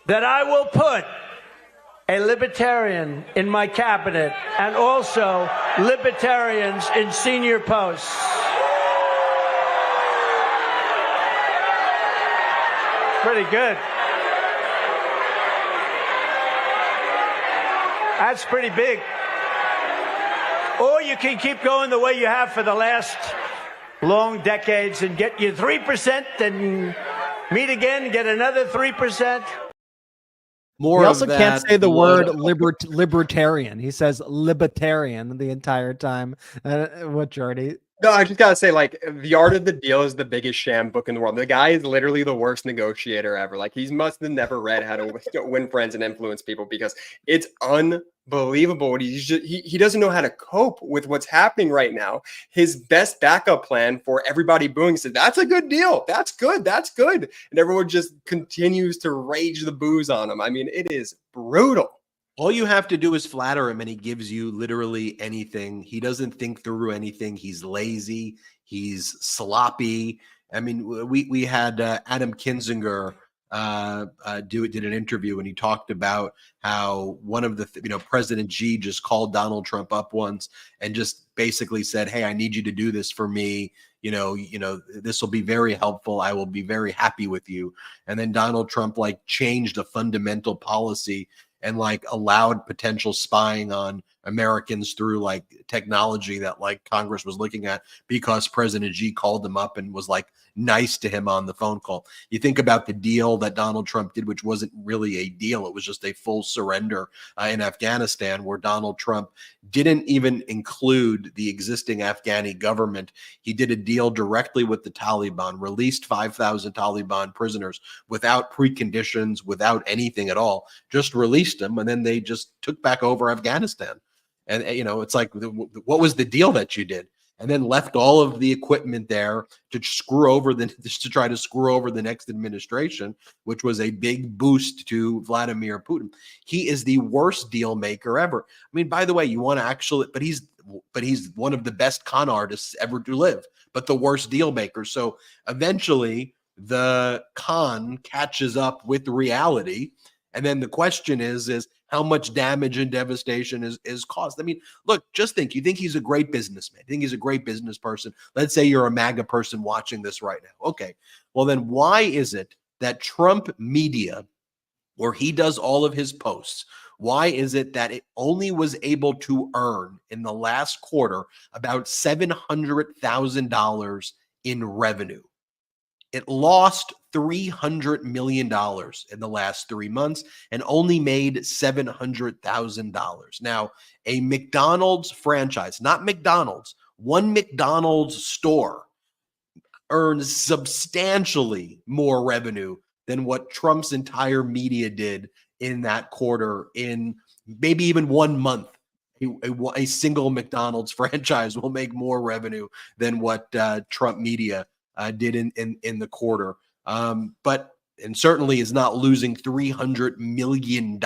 Speaker 6: that I will put a libertarian in my cabinet and also libertarians in senior posts. Pretty good. That's pretty big. Or you can keep going the way you have for the last long decades and get you 3% and meet again and get another 3%.
Speaker 1: More
Speaker 2: he also
Speaker 1: of that
Speaker 2: can't say the word libertarian. He says libertarian the entire time. What, Jordy?
Speaker 3: No, I just gotta say, like, The Art of the Deal is the biggest sham book in the world. The guy is literally the worst negotiator ever. Like, he must have never read how to win friends and influence people, because it's unbelievable. He doesn't know how to cope with what's happening right now. His best backup plan for everybody booing said, "That's a good deal. That's good. That's good." And everyone just continues to rage the boos on him. I mean, it is brutal.
Speaker 1: All you have to do is flatter him and he gives you literally anything. He doesn't think through anything. He's lazy. He's sloppy. I mean, we had Adam Kinzinger did an interview and he talked about how one of the, President Xi just called Donald Trump up once and just basically said, "Hey, I need you to do this for me. This will be very helpful. I will be very happy with you." And then Donald Trump changed a fundamental policy and allowed potential spying on Americans through technology that Congress was looking at, because President Xi called him up and was nice to him on the phone call. You think about the deal that Donald Trump did, which wasn't really a deal. It was just a full surrender in Afghanistan, where Donald Trump didn't even include the existing Afghani government. He did a deal directly with the Taliban, released 5,000 Taliban prisoners without preconditions, without anything at all, just released them. And then they just took back over Afghanistan. And, it's what was the deal that you did? And then left all of the equipment there to try to screw over the next administration, which was a big boost to Vladimir Putin. He is the worst deal maker ever. I mean, by the way, you want to actually, but he's one of the best con artists ever to live, but the worst deal maker. So eventually the con catches up with reality. And then the question is how much damage and devastation is caused. I mean, look, just think, you think he's a great businessman. You think he's a great business person. Let's say you're a MAGA person watching this right now. Okay, well then why is it that Trump media, where he does all of his posts, why is it that it only was able to earn in the last quarter about $700,000 in revenue? It lost $300 million in the last 3 months and only made $700,000. Now, a McDonald's franchise, not McDonald's, one McDonald's store earns substantially more revenue than what Trump's entire media did in that quarter, in maybe even 1 month. A single McDonald's franchise will make more revenue than what Trump media did in the quarter, but certainly is not losing $300 million.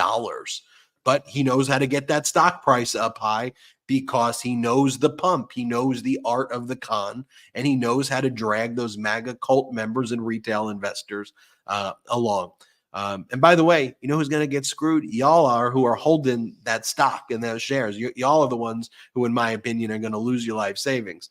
Speaker 1: But he knows how to get that stock price up high because he knows the pump, he knows the art of the con, and he knows how to drag those MAGA cult members and retail investors along. And by the way, you know who's going to get screwed? Y'all are, who are holding that stock and those shares. Y'all are the ones who, in my opinion, are going to lose your life savings.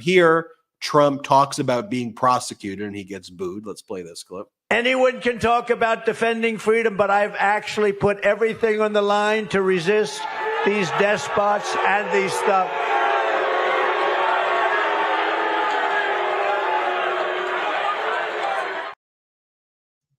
Speaker 1: Here, Trump talks about being prosecuted and he gets booed. Let's play this clip.
Speaker 6: Anyone can talk about defending freedom, but I've actually put everything on the line to resist these despots and these stuff.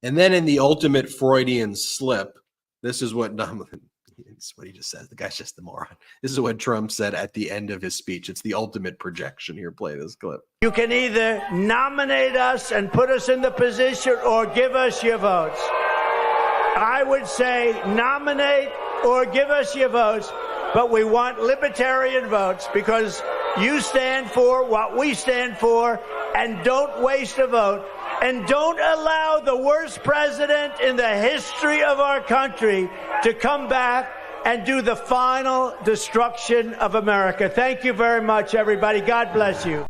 Speaker 1: And then in the ultimate Freudian slip, this is what he just says. The guy's just a moron. This is what Trump said at the end of his speech. It's the ultimate projection. Here, play this clip.
Speaker 6: You can either nominate us and put us in the position or give us your votes. I would say nominate or give us your votes, but we want libertarian votes because you stand for what we stand for, and don't waste a vote. And don't allow the worst president in the history of our country to come back and do the final destruction of America. Thank you very much, everybody. God bless you.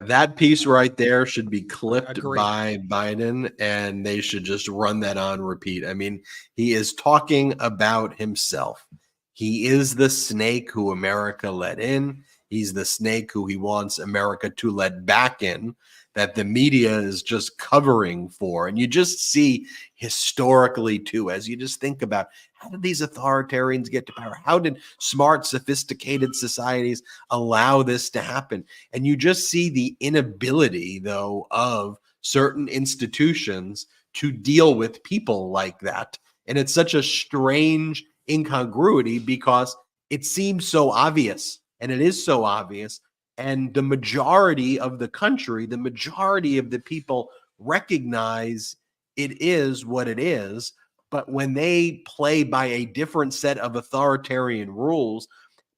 Speaker 1: That piece right there should be clipped by Biden, and they should just run that on repeat. I mean, he is talking about himself. He is the snake who America let in. He's the snake who he wants America to let back in, that the media is just covering for. And you just see historically, too, as you just think about, how did these authoritarians get to power? How did smart, sophisticated societies allow this to happen? And you just see the inability, though, of certain institutions to deal with people like that. And it's such a strange incongruity because it seems so obvious, and it is so obvious. And the majority of the country, the majority of the people recognize it is what it is. But when they play by a different set of authoritarian rules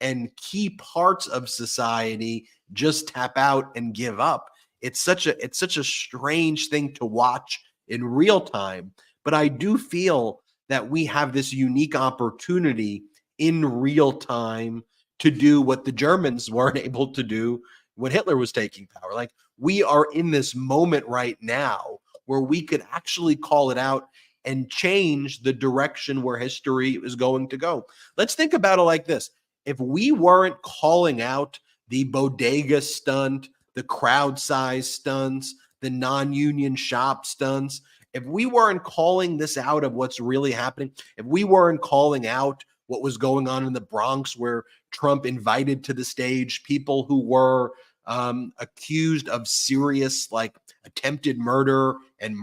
Speaker 1: and key parts of society just tap out and give up, it's such a strange thing to watch in real time. But I do feel that we have this unique opportunity in real time to do what the Germans weren't able to do when Hitler was taking power. Like, we are in this moment right now where we could actually call it out and change the direction where history is going to go. Let's think about it like this. If we weren't calling out the bodega stunt, the crowd size stunts, the non-union shop stunts, if we weren't calling this out of what's really happening, if we weren't calling out what was going on in the Bronx, where Trump invited to the stage people who were accused of serious, like, attempted murder and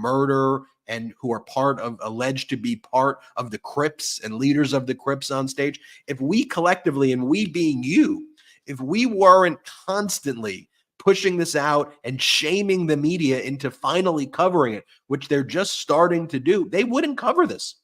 Speaker 1: who are alleged to be part of the Crips and leaders of the Crips on stage. If we collectively, and we being you, if we weren't constantly pushing this out and shaming the media into finally covering it, which they're just starting to do, they wouldn't cover this.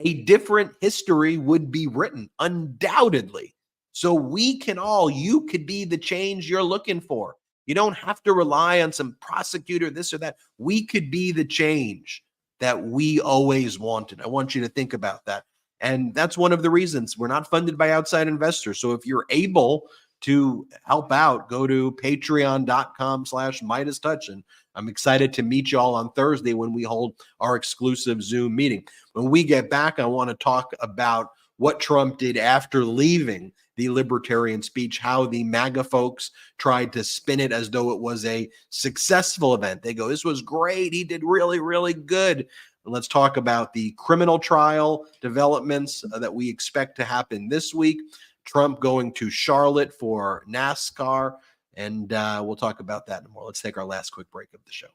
Speaker 1: A different history would be written, undoubtedly. So you could be the change you're looking for. You don't have to rely on some prosecutor, this or that. We could be the change that we always wanted. I want you to think about that. And that's one of the reasons we're not funded by outside investors. So if you're able to help out, go to patreon.com/MeidasTouch. And I'm excited to meet you all on Thursday when we hold our exclusive Zoom meeting. When we get back, I want to talk about what Trump did after leaving the Libertarian speech, how the MAGA folks tried to spin it as though it was a successful event. They go, this was great. He did really, really good. And let's talk about the criminal trial developments that we expect to happen this week. Trump going to Charlotte for NASCAR, and we'll talk about that and more. Let's take our last quick break of the show.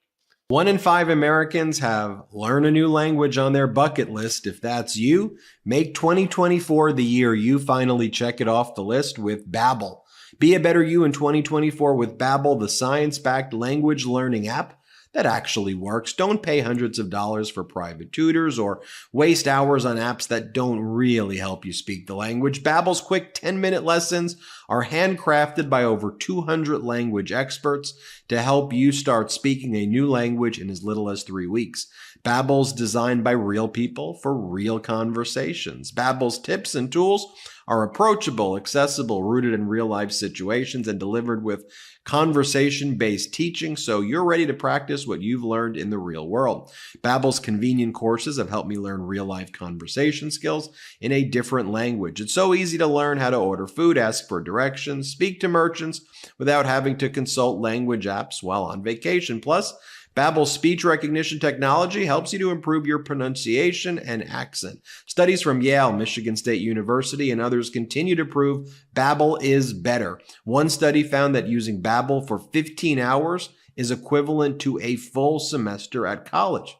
Speaker 1: 1 in 5 Americans have learn a new language on their bucket list. If that's you, make 2024 the year you finally check it off the list with Babbel. Be a better you in 2024 with Babbel, the science-backed language learning app that actually works. Don't pay hundreds of dollars for private tutors or waste hours on apps that don't really help you speak the language. Babbel's quick 10-minute lessons are handcrafted by over 200 language experts to help you start speaking a new language in as little as 3 weeks. Babbel's designed by real people for real conversations. Babbel's tips and tools are approachable, accessible, rooted in real-life situations, and delivered with conversation-based teaching, so you're ready to practice what you've learned in the real world. Babbel's convenient courses have helped me learn real-life conversation skills in a different language. It's so easy to learn how to order food, ask for directions, speak to merchants without having to consult language apps while on vacation. Plus, Babbel's speech recognition technology helps you to improve your pronunciation and accent. Studies from Yale, Michigan State University, and others continue to prove Babbel is better. One study found that using Babbel for 15 hours is equivalent to a full semester at college.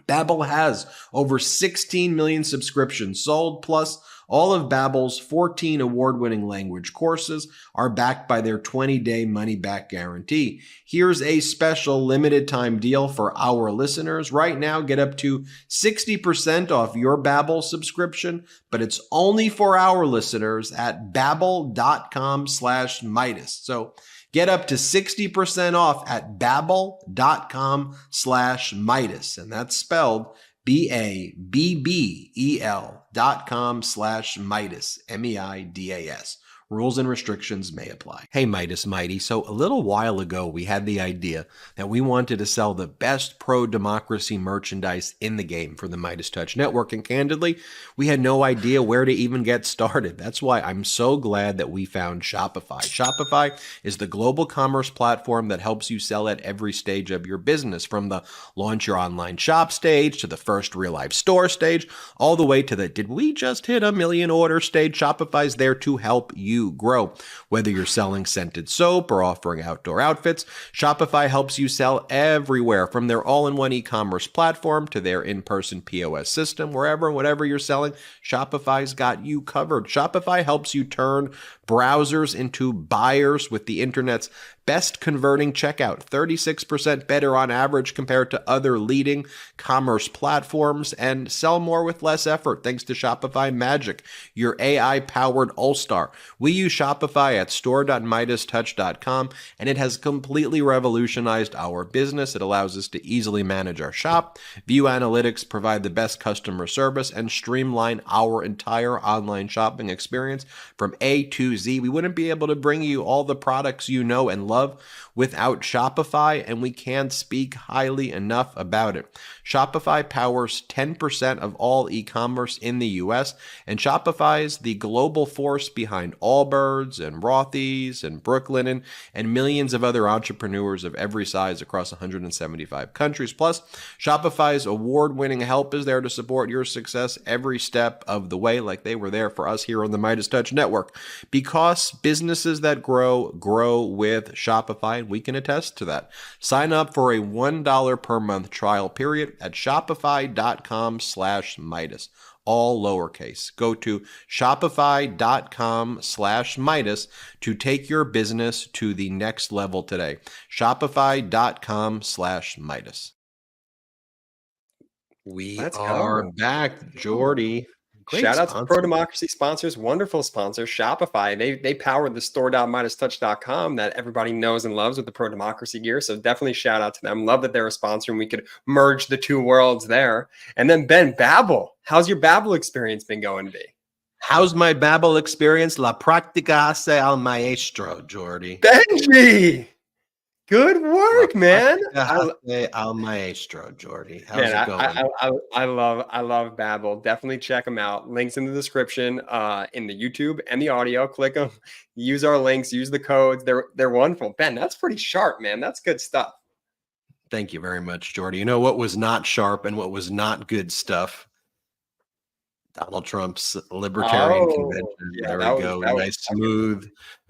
Speaker 1: Babbel has over 16 million subscriptions sold, plus all of Babbel's 14 award-winning language courses are backed by their 20-day money-back guarantee. Here's a special limited-time deal for our listeners. Right now, get up to 60% off your Babbel subscription, but it's only for our listeners at babbel.com/Midas. So get up to 60% off at babbel.com/Midas, and that's spelled BABBEL.com/Midas, MEIDAS. Rules and restrictions may apply. Hey, Midas Mighty. So a little while ago, we had the idea that we wanted to sell the best pro-democracy merchandise in the game for the Midas Touch Network. And candidly, we had no idea where to even get started. That's why I'm so glad that we found Shopify. Shopify is the global commerce platform that helps you sell at every stage of your business, from the launch your online shop stage to the first real life store stage, all the way to the did we just hit a million order stage. Shopify's there to help you grow. Whether you're selling scented soap or offering outdoor outfits, Shopify helps you sell everywhere, from their all-in-one e-commerce platform to their in-person POS system. Wherever and whatever you're selling, Shopify's got you covered. Shopify helps you turn browsers into buyers with the internet's best converting checkout, 36% better on average compared to other leading commerce platforms, and sell more with less effort thanks to Shopify Magic, your AI-powered all-star. We use Shopify at store.midastouch.com, and it has completely revolutionized our business. It allows us to easily manage our shop, view analytics, provide the best customer service, and streamline our entire online shopping experience from A to Z. We wouldn't be able to bring you all the products you know and love without Shopify, and we can't speak highly enough about it. Shopify powers 10% of all e-commerce in the US, and Shopify is the global force behind Allbirds and Rothy's and Brooklinen and millions of other entrepreneurs of every size across 175 countries. Plus, Shopify's award-winning help is there to support your success every step of the way, like they were there for us here on the Midas Touch Network. Because businesses that grow with Shopify, and we can attest to that. Sign up for a $1 per month trial period at shopify.com/Midas, all lowercase. Go to shopify.com/Midas to take your business to the next level today. Shopify.com/Midas.
Speaker 3: Let's
Speaker 1: are
Speaker 3: go.
Speaker 1: back, Jordy. Great
Speaker 3: Shout out
Speaker 1: sponsor.
Speaker 3: to Pro Democracy sponsors, wonderful sponsor, Shopify. They powered the store.midastouch.com that everybody knows and loves with the Pro Democracy gear. So definitely shout out to them. Love that they're a sponsor and we could merge the two worlds there. And then Ben, Babbel. How's your Babbel experience been going to be?
Speaker 1: How's my Babbel experience? La práctica hace al maestro, Jordy.
Speaker 3: Benji! Good work, man.
Speaker 1: Al maestro, Jordy. How's it going?
Speaker 3: I love Babbel. Definitely check them out. Links in the description, in the YouTube and the audio. Click them. Use our links. Use the codes. They're wonderful. Ben, that's pretty sharp, man. That's good stuff.
Speaker 1: Thank you very much, Jordy. You know what was not sharp and what was not good stuff? Donald Trump's Libertarian Convention.
Speaker 3: Yeah,
Speaker 1: there we go. A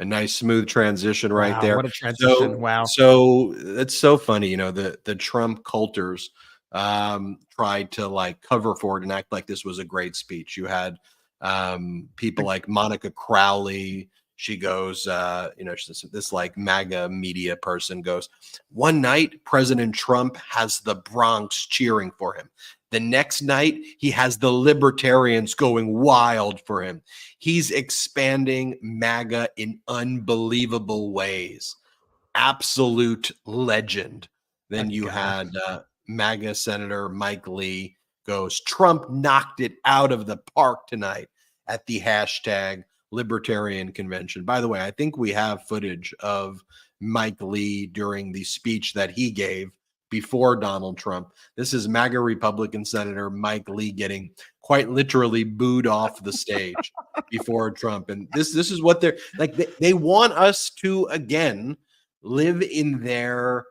Speaker 1: nice smooth transition right there.
Speaker 2: What a transition. Wow.
Speaker 1: So it's so funny, you know, the Trump culters tried to like cover for it and act like this was a great speech. You had people like Monica Crowley. She goes, this like MAGA media person goes, one night, President Trump has the Bronx cheering for him. The next night, he has the libertarians going wild for him. He's expanding MAGA in unbelievable ways. Absolute legend. Then you had MAGA Senator Mike Lee goes, Trump knocked it out of the park tonight at the hashtag Libertarian Convention. By the way, I think we have footage of Mike Lee during the speech that he gave before Donald Trump. This is MAGA Republican Senator Mike Lee getting quite literally booed off the stage before Trump. And this is what they're like. They want us to, again, live in their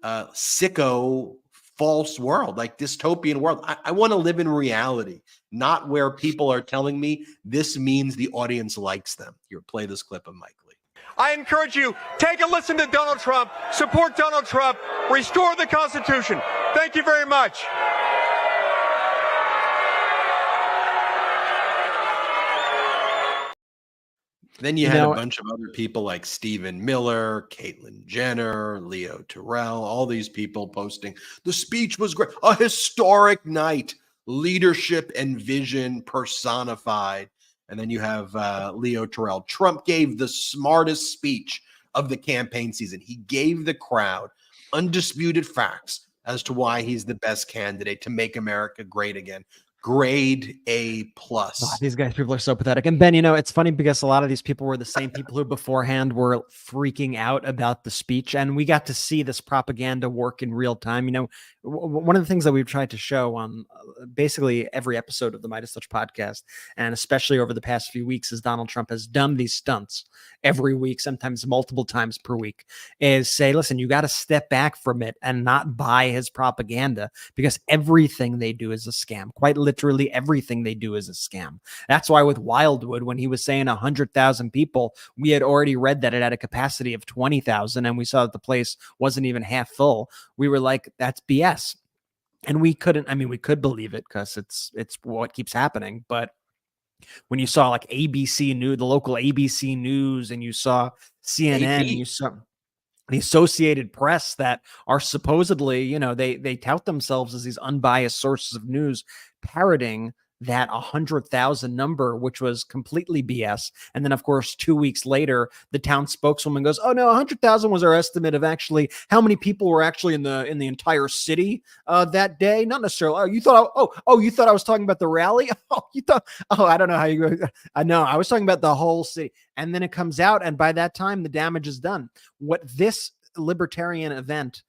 Speaker 1: sicko false world, like dystopian world. I want to live in reality, not where people are telling me this means the audience likes them. Here, play this clip of Mike Lee.
Speaker 13: I encourage you, take a listen to Donald Trump, support Donald Trump, restore the Constitution. Thank you very much.
Speaker 1: Then you had a bunch of other people like Stephen Miller, Caitlyn Jenner, Leo Terrell, all these people posting, the speech was great, a historic night, leadership and vision personified. And then you have Leo Terrell. Trump gave the smartest speech of the campaign season. He gave the crowd undisputed facts as to why he's the best candidate to make America great again. Grade A+.
Speaker 2: Oh, these people are so pathetic. And Ben, it's funny because a lot of these people were the same people who beforehand were freaking out about the speech. And we got to see this propaganda work in real time. One of the things that we've tried to show on basically every episode of the Midas Touch podcast, and especially over the past few weeks, is Donald Trump has done these stunts every week, sometimes multiple times per week, is say, listen, you got to step back from it and not buy his propaganda, because everything they do is a scam. Quite literally everything they do is a scam. That's why with Wildwood, when he was saying 100,000 people, we had already read that it had a capacity of 20,000, and we saw that the place wasn't even half full. We were like, that's BS. And we couldn't, we could believe it because it's what keeps happening. But when you saw like ABC News, the local ABC News, and you saw CNN, and you saw the Associated Press that are supposedly, they tout themselves as these unbiased sources of news, parroting that 100,000 number, which was completely BS. And then, of course, 2 weeks later, the town spokeswoman goes, "Oh no, 100,000 was our estimate of actually how many people were actually in the entire city that day. Not necessarily. Oh, you thought? You thought I was talking about the rally? Oh, you thought? Oh, I don't know how you. I know I was talking about the whole city." And then it comes out, and by that time, the damage is done. What this libertarian event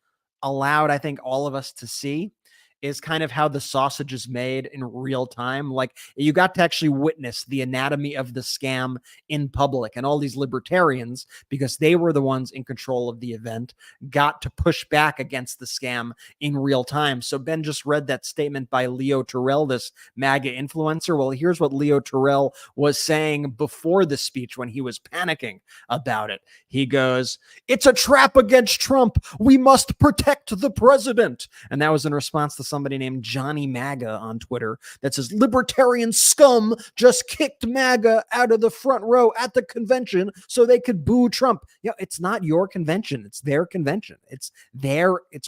Speaker 2: allowed, I think, all of us to see is kind of how the sausage is made in real time. Like, you got to actually witness the anatomy of the scam in public, and all these libertarians, because they were the ones in control of the event, got to push back against the scam in real time. So Ben just read that statement by Leo Terrell, this MAGA influencer. Well, here's what Leo Terrell was saying before the speech when he was panicking about it. He goes, "It's a trap against Trump. We must protect the president." And that was in response to somebody named Johnny MAGA on Twitter that says, "Libertarian scum just kicked MAGA out of the front row at the convention so they could boo Trump." It's not your convention. It's their convention. It's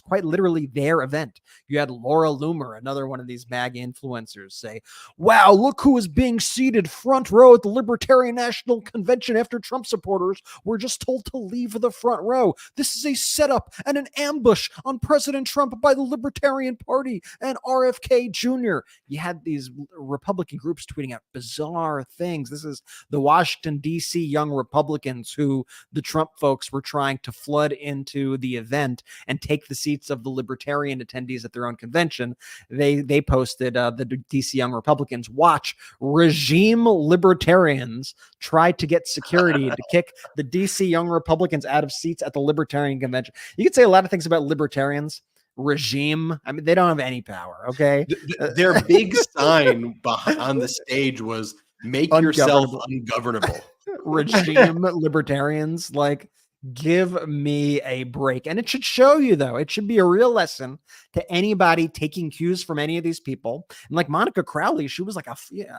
Speaker 2: quite literally their event. You had Laura Loomer, another one of these MAGA influencers, say, "Wow, look who is being seated front row at the Libertarian National Convention after Trump supporters were just told to leave the front row. This is a setup and an ambush on President Trump by the Libertarian Party and RFK Jr." You had these Republican groups tweeting out bizarre things. This is the Washington, D.C. young Republicans who the Trump folks were trying to flood into the event and take the seats of the Libertarian attendees at their own convention. They posted, the D.C. young Republicans, watch, regime libertarians try to get security to kick the D.C. young Republicans out of seats at the Libertarian Convention. You could say a lot of things about libertarians. Regime, they don't have any power. Okay,
Speaker 1: their big sign on the stage was "Make yourself ungovernable."
Speaker 2: Regime libertarians, like, give me a break. And it should show you, though, it should be a real lesson to anybody taking cues from any of these people. And like Monica Crowley, she was like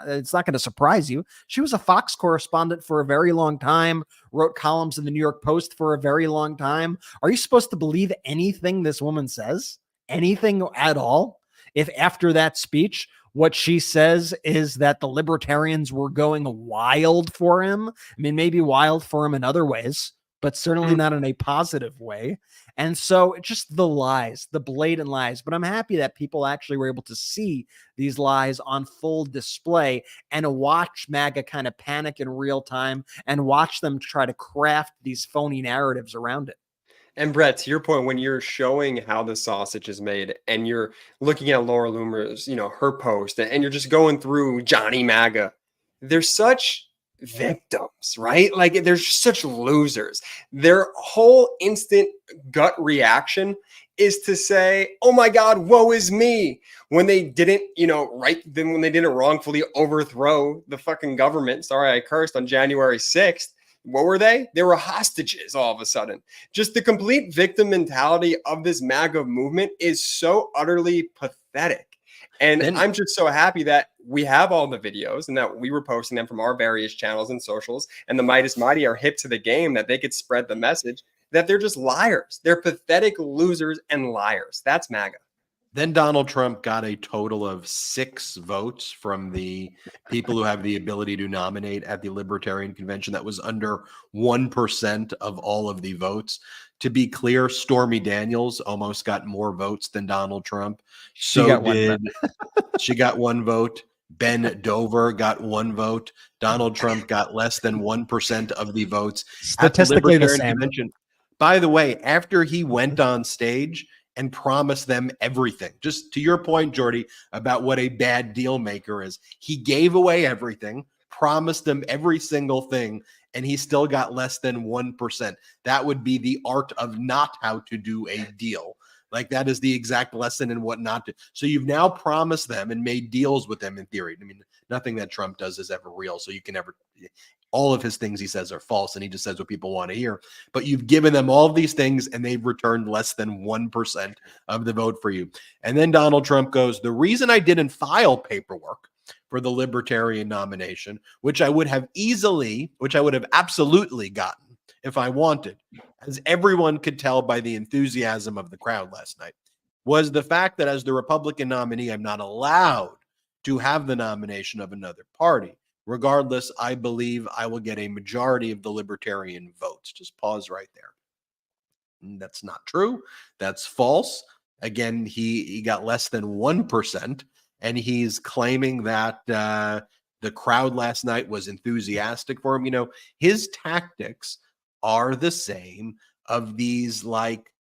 Speaker 2: it's not going to surprise you, she was a Fox correspondent for a very long time, wrote columns in the New York Post for a very long time. Are you supposed to believe anything this woman says? Anything at all? If after that speech, what she says is that the libertarians were going wild for him, maybe wild for him in other ways, but certainly not in a positive way. And so it's just the lies, the blatant lies. But I'm happy that people actually were able to see these lies on full display and watch MAGA kind of panic in real time and watch them try to craft these phony narratives around it.
Speaker 3: And Brett, to your point, when you're showing how the sausage is made and you're looking at Laura Loomer's, her post, and you're just going through Johnny MAGA, they're such victims, right? Like they're just such losers. Their whole instant gut reaction is to say, oh my God, woe is me. When they didn't, when they didn't wrongfully overthrow the fucking government, sorry, I cursed, on January 6th, what were they? They were hostages all of a sudden. Just the complete victim mentality of this MAGA movement is so utterly pathetic. And I'm just so happy that we have all the videos and that we were posting them from our various channels and socials. And the Mightiest Mighty are hip to the game that they could spread the message that they're just liars. They're pathetic losers and liars. That's MAGA.
Speaker 1: Then Donald Trump got a total of 6 votes from the people who have the ability to nominate at the Libertarian Convention. That was under 1% of all of the votes. To be clear, Stormy Daniels almost got more votes than Donald Trump. She got 1 vote. Ben Dover got 1 vote. Donald Trump got less than 1% of the votes.
Speaker 2: Statistically the same.
Speaker 1: Convention. By the way, after he went on stage and promised them everything, just to your point, Jordy, about what a bad deal maker is, he gave away everything, promised them every single thing, and he still got less than 1%. That would be the art of not how to do a deal. Like that is the exact lesson in what not to. So you've now promised them and made deals with them in theory. I mean, nothing that Trump does is ever real. So you can never, all of his things he says are false and he just says what people want to hear. But you've given them all of these things and they've returned less than 1% of the vote for you. And then Donald Trump goes, the reason I didn't file paperwork for the Libertarian nomination, which I would have absolutely gotten if I wanted, as everyone could tell by the enthusiasm of the crowd last night, was the fact that as the Republican nominee, I'm not allowed to have the nomination of another party. Regardless, I believe I will get a majority of the Libertarian votes. Just pause right there. That's not true. That's false. Again, he got less than 1%, and he's claiming that the crowd last night was enthusiastic for him. His tactics are the same of these, like,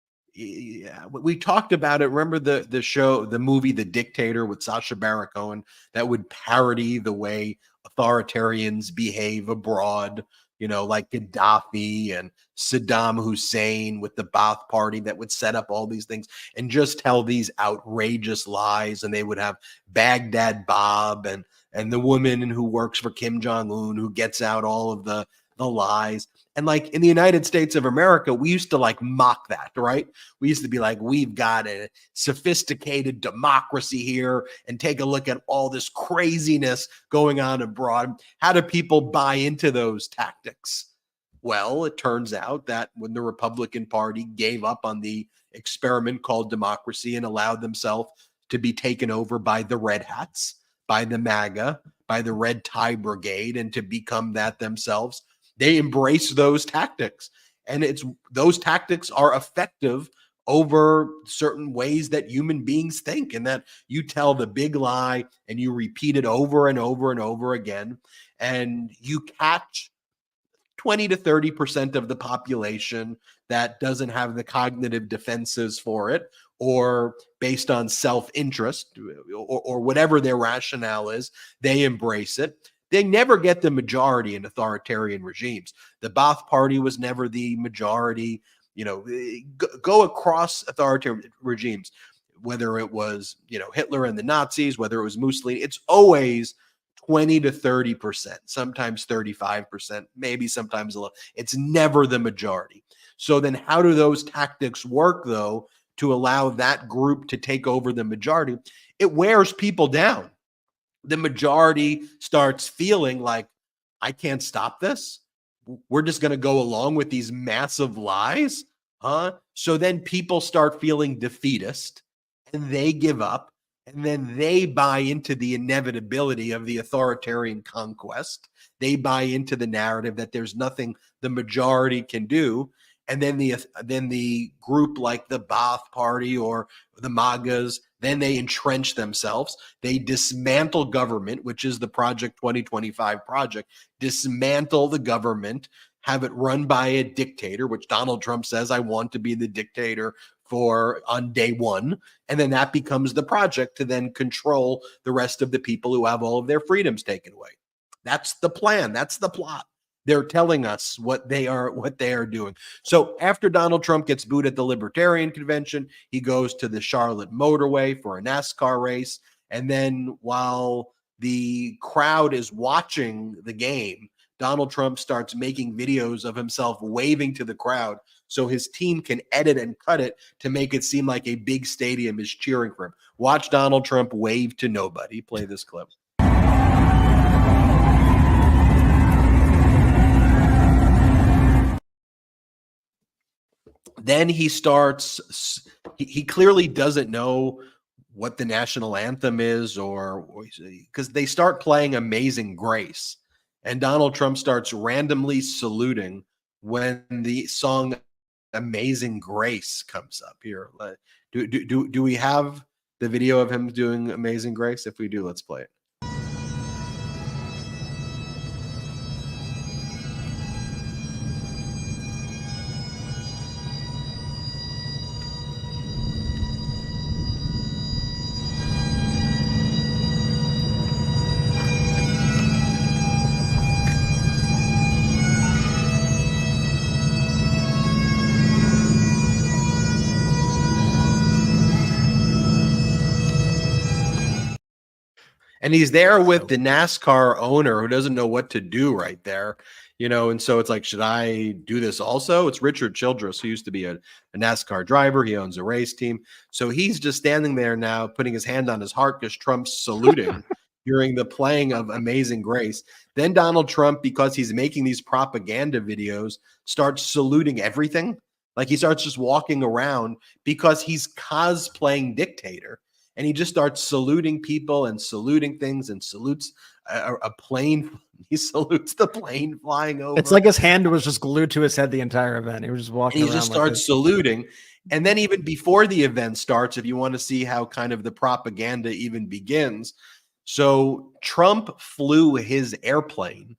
Speaker 1: we talked about it. Remember the movie The Dictator with Sacha Baron Cohen that would parody the way authoritarians behave abroad, like Gaddafi and Saddam Hussein with the Ba'ath Party that would set up all these things and just tell these outrageous lies. And they would have Baghdad Bob and the woman who works for Kim Jong-un who gets out all of the lies. And like in the United States of America, we used to like mock that, right? We used to be like, we've got a sophisticated democracy here, and take a look at all this craziness going on abroad. How do people buy into those tactics? Well, it turns out that when the Republican Party gave up on the experiment called democracy and allowed themselves to be taken over by the Red Hats, by the MAGA, by the Red Tie Brigade, and to become that themselves, they embrace those tactics. And those tactics are effective over certain ways that human beings think, and that you tell the big lie and you repeat it over and over and over again, and you catch 20 to 30% of the population that doesn't have the cognitive defenses for it, or based on self-interest or whatever their rationale is, they embrace it. They never get the majority in authoritarian regimes. The Ba'ath Party was never the majority. Go across authoritarian regimes, whether it was, Hitler and the Nazis, whether it was Mussolini, it's always 20 to 30%, sometimes 35%, maybe sometimes a little. It's never the majority. So then how do those tactics work, though, to allow that group to take over the majority? It wears people down. The majority starts feeling like, I can't stop this. We're just going to go along with these massive lies. So then people start feeling defeatist and they give up. And then they buy into the inevitability of the authoritarian conquest. They buy into the narrative that there's nothing the majority can do. And then the group like the Ba'ath Party or the MAGAs, then they entrench themselves. They dismantle government, which is the Project 2025 project, dismantle the government, have it run by a dictator, which Donald Trump says, I want to be the dictator on day one. And then that becomes the project to then control the rest of the people who have all of their freedoms taken away. That's the plan. That's the plot. They're telling us what they are doing. So after Donald Trump gets booed at the Libertarian Convention, he goes to the Charlotte motorway for a NASCAR race. And then while the crowd is watching the game, Donald Trump starts making videos of himself waving to the crowd so his team can edit and cut it to make it seem like a big stadium is cheering for him. Watch Donald Trump wave to nobody. Play this clip. Then he starts, he clearly doesn't know what the national anthem is, or because they start playing Amazing Grace. And Donald Trump starts randomly saluting when the song Amazing Grace comes up here. Do we have the video of him doing Amazing Grace? If we do, let's play it. And he's there with the NASCAR owner who doesn't know what to do right there, and so it's like, should I do this also? It's Richard Childress, who used to be a NASCAR driver. He owns a race team. So he's just standing there now, putting his hand on his heart because Trump's saluting during the playing of Amazing Grace. Then Donald Trump, because he's making these propaganda videos, starts saluting everything. Like he starts just walking around because he's cosplaying dictator. And he just starts saluting people and saluting things and salutes a plane. He salutes the plane flying over.
Speaker 2: It's like his hand was just glued to his head the entire event. He was just walking
Speaker 1: around. He just starts saluting. And then even before the event starts, if you want to see how kind of the propaganda even begins. So Trump flew his airplane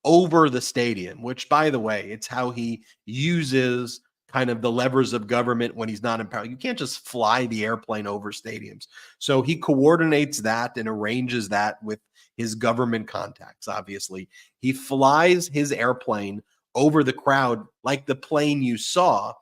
Speaker 1: over the stadium, which, by the way, it's how he uses kind of the levers of government when he's not in power. You can't just fly the airplane over stadiums. So he coordinates that and arranges that with his government contacts, obviously. He flies his airplane over the crowd like the plane you saw.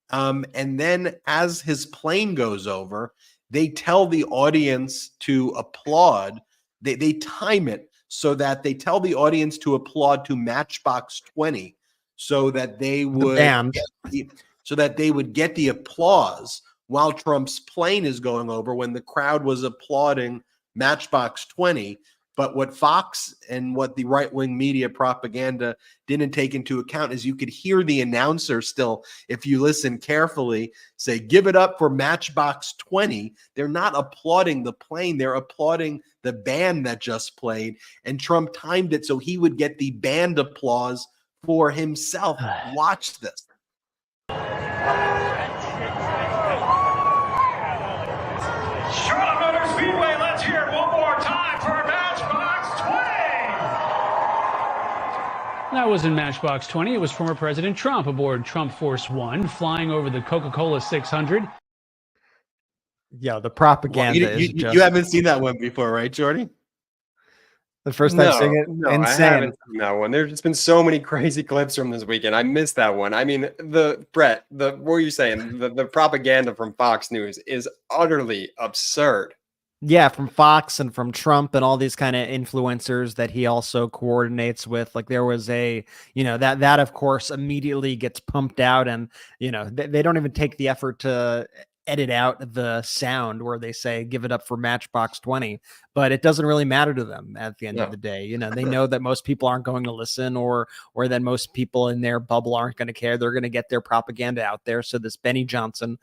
Speaker 1: And then as his plane goes over, they tell the audience to applaud. They time it so that they tell the audience to applaud to Matchbox 20. So that they would get the applause while Trump's plane is going over when the crowd was applauding Matchbox 20. But what Fox and what the right-wing media propaganda didn't take into account is you could hear the announcer still, if you listen carefully, say, give it up for Matchbox 20. They're not applauding the plane. They're applauding the band that just played. And Trump timed it so he would get the band applause for himself. Watch this.
Speaker 14: Charlotte Motor Speedway, let's hear it one more time for Matchbox 20.
Speaker 15: That wasn't Matchbox 20. It was former President Trump aboard Trump Force One, flying over the Coca-Cola 600.
Speaker 2: Yeah, the propaganda
Speaker 1: you haven't seen that one before, right, Jordy?
Speaker 2: The first time seeing it, insane.
Speaker 3: I haven't seen that one. There's just been so many crazy clips from this weekend. I missed that one. I mean, what were you saying? The propaganda from Fox News is utterly absurd.
Speaker 2: Yeah, from Fox and from Trump and all these kind of influencers that he also coordinates with. Like there was that of course immediately gets pumped out, and they don't even take the effort to edit out the sound where they say give it up for Matchbox 20, but it doesn't really matter to them at the end of the day. You know, they know that most people aren't going to listen, or that most people in their bubble aren't going to care. They're going to get their propaganda out there. So this Benny Johnson,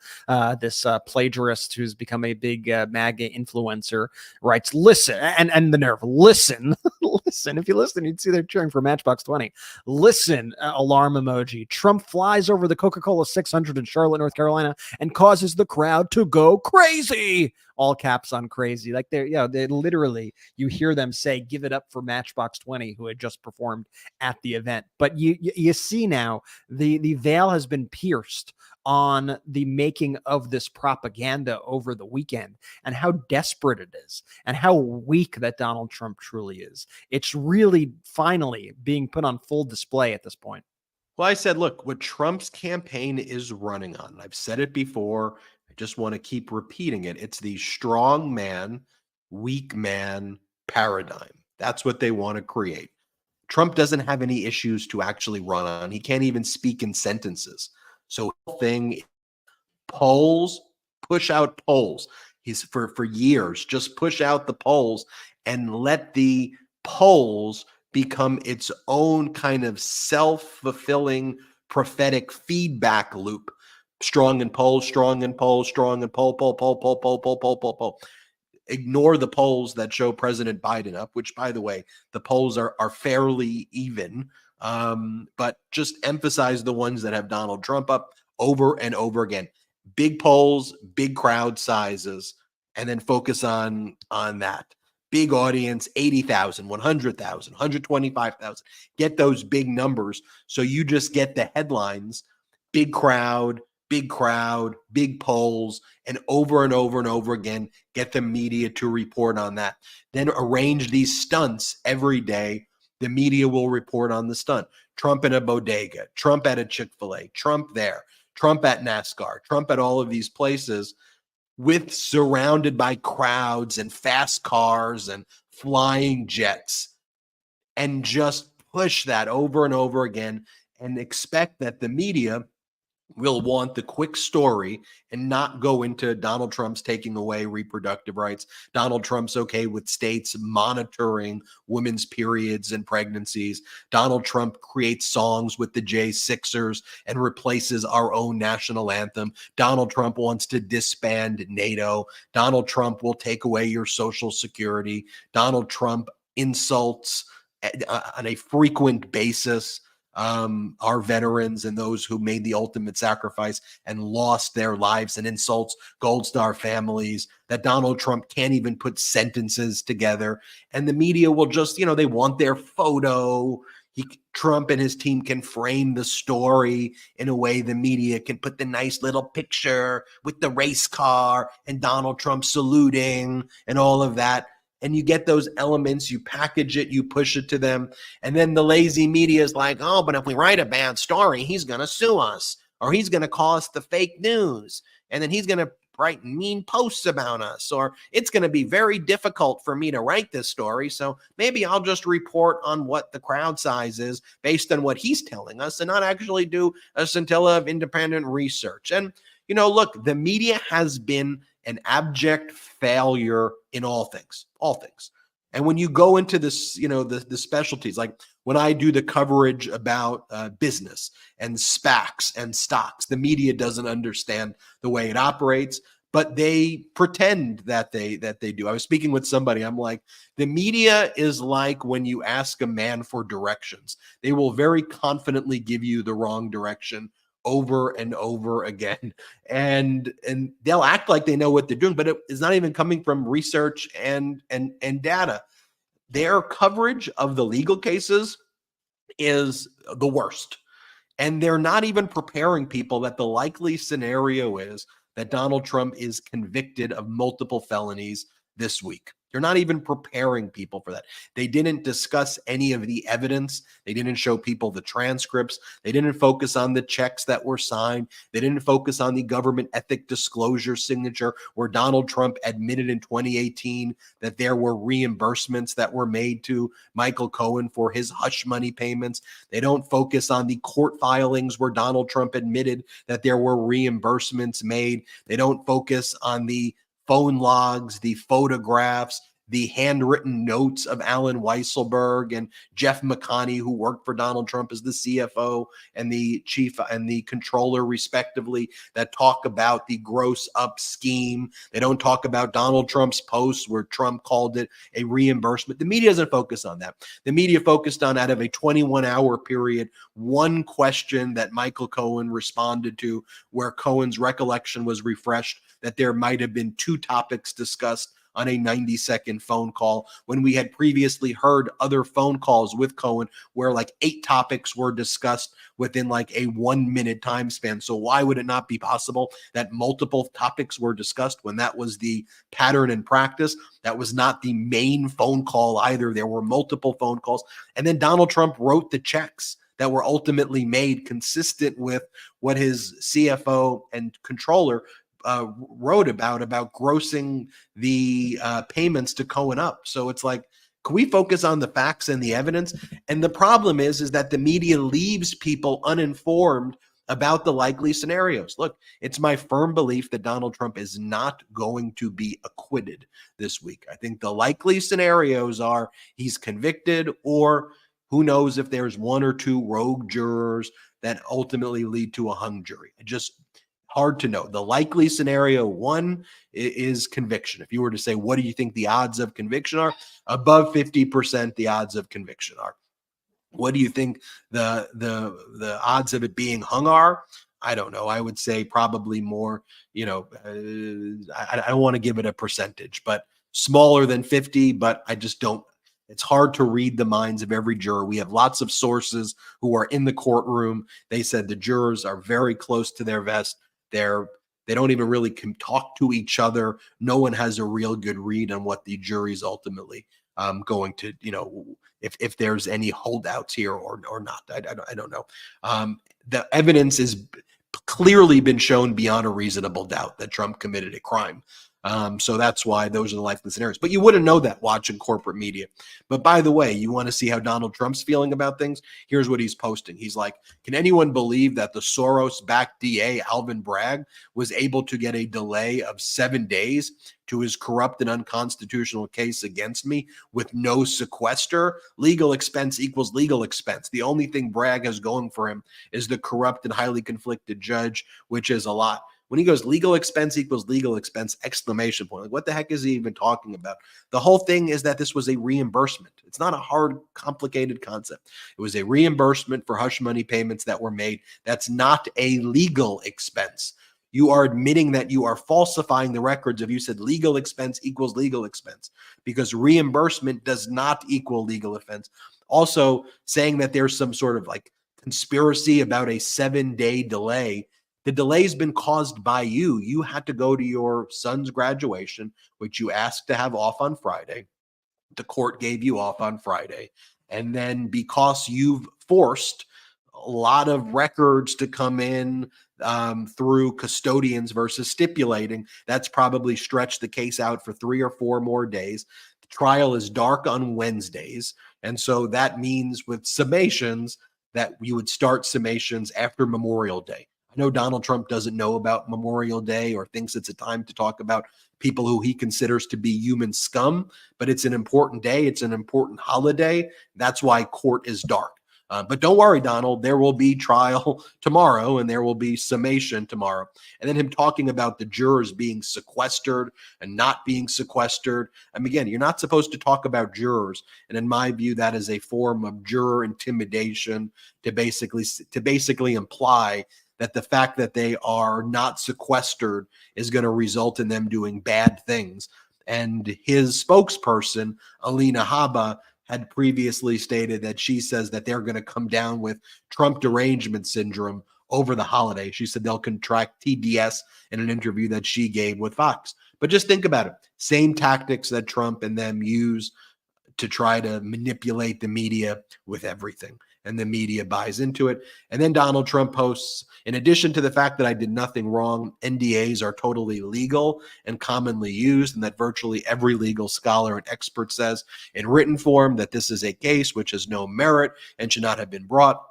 Speaker 2: this plagiarist who's become a big MAGA influencer, writes, listen, and the nerve, listen, listen. If you listen, you'd see they're cheering for Matchbox 20. Listen, alarm emoji. Trump flies over the Coca-Cola 600 in Charlotte, North Carolina, and causes the crowd to go crazy. All caps on crazy. Like they're, they literally, you hear them say, give it up for Matchbox 20, who had just performed at the event. But you see now the veil has been pierced on the making of this propaganda over the weekend, and how desperate it is, and how weak that Donald Trump truly is. It's really finally being put on full display at this point.
Speaker 1: Well, I said, look, what Trump's campaign is running on, I've said it before, I just want to keep repeating it. It's the strong man, weak man paradigm. That's what they want to create. Trump doesn't have any issues to actually run on. He can't even speak in sentences. So thing, polls, push out polls. He's for years, just push out the polls and let the polls become its own kind of self-fulfilling prophetic feedback loop. Strong in polls, strong in polls, strong in poll. Ignore the polls that show President Biden up, which, by the way, the polls are fairly even, but just emphasize the ones that have Donald Trump up over and over again. Big polls, big crowd sizes, and then focus on that. Big audience, 80,000, 100,000, 125,000. Get those big numbers so you just get the headlines, big crowd, big polls, and over and over again, get the media to report on that. Then arrange these stunts every day. The media will report on the stunt. Trump in a bodega, Trump at a Chick-fil-A, Trump there, Trump at NASCAR, Trump at all of these places, with surrounded by crowds and fast cars and flying jets, and just push that over and over again, and expect that the media will want the quick story and not go into Donald Trump's taking away reproductive rights. Donald Trump's okay with states monitoring women's periods and pregnancies. Donald Trump creates songs with the J6ers and replaces our own national anthem. Donald Trump wants to disband NATO. Donald Trump will take away your Social Security. Donald Trump insults on a frequent basis our veterans and those who made the ultimate sacrifice and lost their lives, and insults Gold Star families, that Donald Trump can't even put sentences together. And the media will just, they want their photo. Trump and his team can frame the story in a way the media can put the nice little picture with the race car and Donald Trump saluting and all of that. And you get those elements, you package it, you push it to them. And then the lazy media is like, oh, but if we write a bad story, he's going to sue us, or he's going to call us the fake news. And then he's going to write mean posts about us, or it's going to be very difficult for me to write this story. So maybe I'll just report on what the crowd size is based on what he's telling us and not actually do a scintilla of independent research. And, look, the media has been an abject failure in all things. And when you go into this, the specialties, like when I do the coverage about business and SPACs and stocks, the media doesn't understand the way it operates, but they pretend that they do. I was speaking with somebody. I'm like, the media is like when you ask a man for directions. They will very confidently give you the wrong direction over and over again, and they'll act like they know what they're doing, but it is not even coming from research and data. Their coverage of the legal cases is the worst, and they're not even preparing people that the likely scenario is that Donald Trump is convicted of multiple felonies this week. They're not even preparing people for that. They didn't discuss any of the evidence. They didn't show people the transcripts. They didn't focus on the checks that were signed. They didn't focus on the government ethic disclosure signature where Donald Trump admitted in 2018 that there were reimbursements that were made to Michael Cohen for his hush money payments. They don't focus on the court filings where Donald Trump admitted that there were reimbursements made. They don't focus on the phone logs, the photographs, the handwritten notes of Alan Weisselberg and Jeff McConney, who worked for Donald Trump as the CFO and the chief and the controller, respectively, that talk about the gross up scheme. They don't talk about Donald Trump's posts where Trump called it a reimbursement. The media doesn't focus on that. The media focused on, out of a 21-hour period, one question that Michael Cohen responded to, where Cohen's recollection was refreshed that there might have been two topics discussed on a 90-second phone call, when we had previously heard other phone calls with Cohen where like 8 topics were discussed within like a 1-minute time span. So why would it not be possible that multiple topics were discussed when that was the pattern and practice? That was not the main phone call either. There were multiple phone calls. And then Donald Trump wrote the checks that were ultimately made consistent with what his CFO and controller wrote about grossing the payments to Cohen up. So it's like, can we focus on the facts and the evidence? And the problem is that the media leaves people uninformed about the likely scenarios. Look, it's my firm belief that Donald Trump is not going to be acquitted this week. I think the likely scenarios are he's convicted, or who knows if there's 1 or 2 rogue jurors that ultimately lead to a hung jury. Hard to know. The likely scenario 1 is conviction. If you were to say, what do you think the odds of conviction are? Above 50%, the odds of conviction are. What do you think the odds of it being hung are? I don't know. I would say probably more, I don't want to give it a percentage, but smaller than 50, but I just don't. It's hard to read the minds of every juror. We have lots of sources who are in the courtroom. They said the jurors are very close to their vest. They don't even really talk to each other. No one has a real good read on what the jury's ultimately going to, if there's any holdouts here or not. I don't know. The evidence has clearly been shown beyond a reasonable doubt that Trump committed a crime. So that's why those are the likely scenarios. But you wouldn't know that watching corporate media. But by the way, you want to see how Donald Trump's feeling about things? Here's what he's posting. He's like, can anyone believe that the Soros-backed DA, Alvin Bragg, was able to get a delay of 7 days to his corrupt and unconstitutional case against me with no sequester? Legal expense equals legal expense. The only thing Bragg has going for him is the corrupt and highly conflicted judge, which is a lot. When he goes legal expense equals legal expense, exclamation point. Like, what the heck is he even talking about? The whole thing is that this was a reimbursement. It's not a hard, complicated concept. It was a reimbursement for hush money payments that were made. That's not a legal expense. You are admitting that you are falsifying the records if you said legal expense equals legal expense, because reimbursement does not equal legal offense. Also, saying that there's some sort of like conspiracy about a 7-day delay. The delay's been caused by you. You had to go to your son's graduation, which you asked to have off on Friday. The court gave you off on Friday. And then because you've forced a lot of records to come in through custodians versus stipulating, that's probably stretched the case out for 3 or 4 more days. The trial is dark on Wednesdays. And so that means with summations that you would start summations after Memorial Day. I know Donald Trump doesn't know about Memorial Day or thinks it's a time to talk about people who he considers to be human scum, but it's an important day. It's an important holiday. That's why court is dark. But don't worry, Donald, there will be trial tomorrow and there will be summation tomorrow. And then him talking about the jurors being sequestered and not being sequestered. I mean, again, you're not supposed to talk about jurors. And in my view, that is a form of juror intimidation to basically imply that the fact that they are not sequestered is going to result in them doing bad things. And his spokesperson, Alina Habba, had previously stated that she says that they're going to come down with Trump derangement syndrome over the holiday. She said they'll contract TDS in an interview that she gave with Fox. But just think about it. Same tactics that Trump and them use to try to manipulate the media with everything. And the media buys into it. And then Donald Trump posts, in addition to the fact that I did nothing wrong, NDAs are totally legal and commonly used, and that virtually every legal scholar and expert says in written form that this is a case which has no merit and should not have been brought.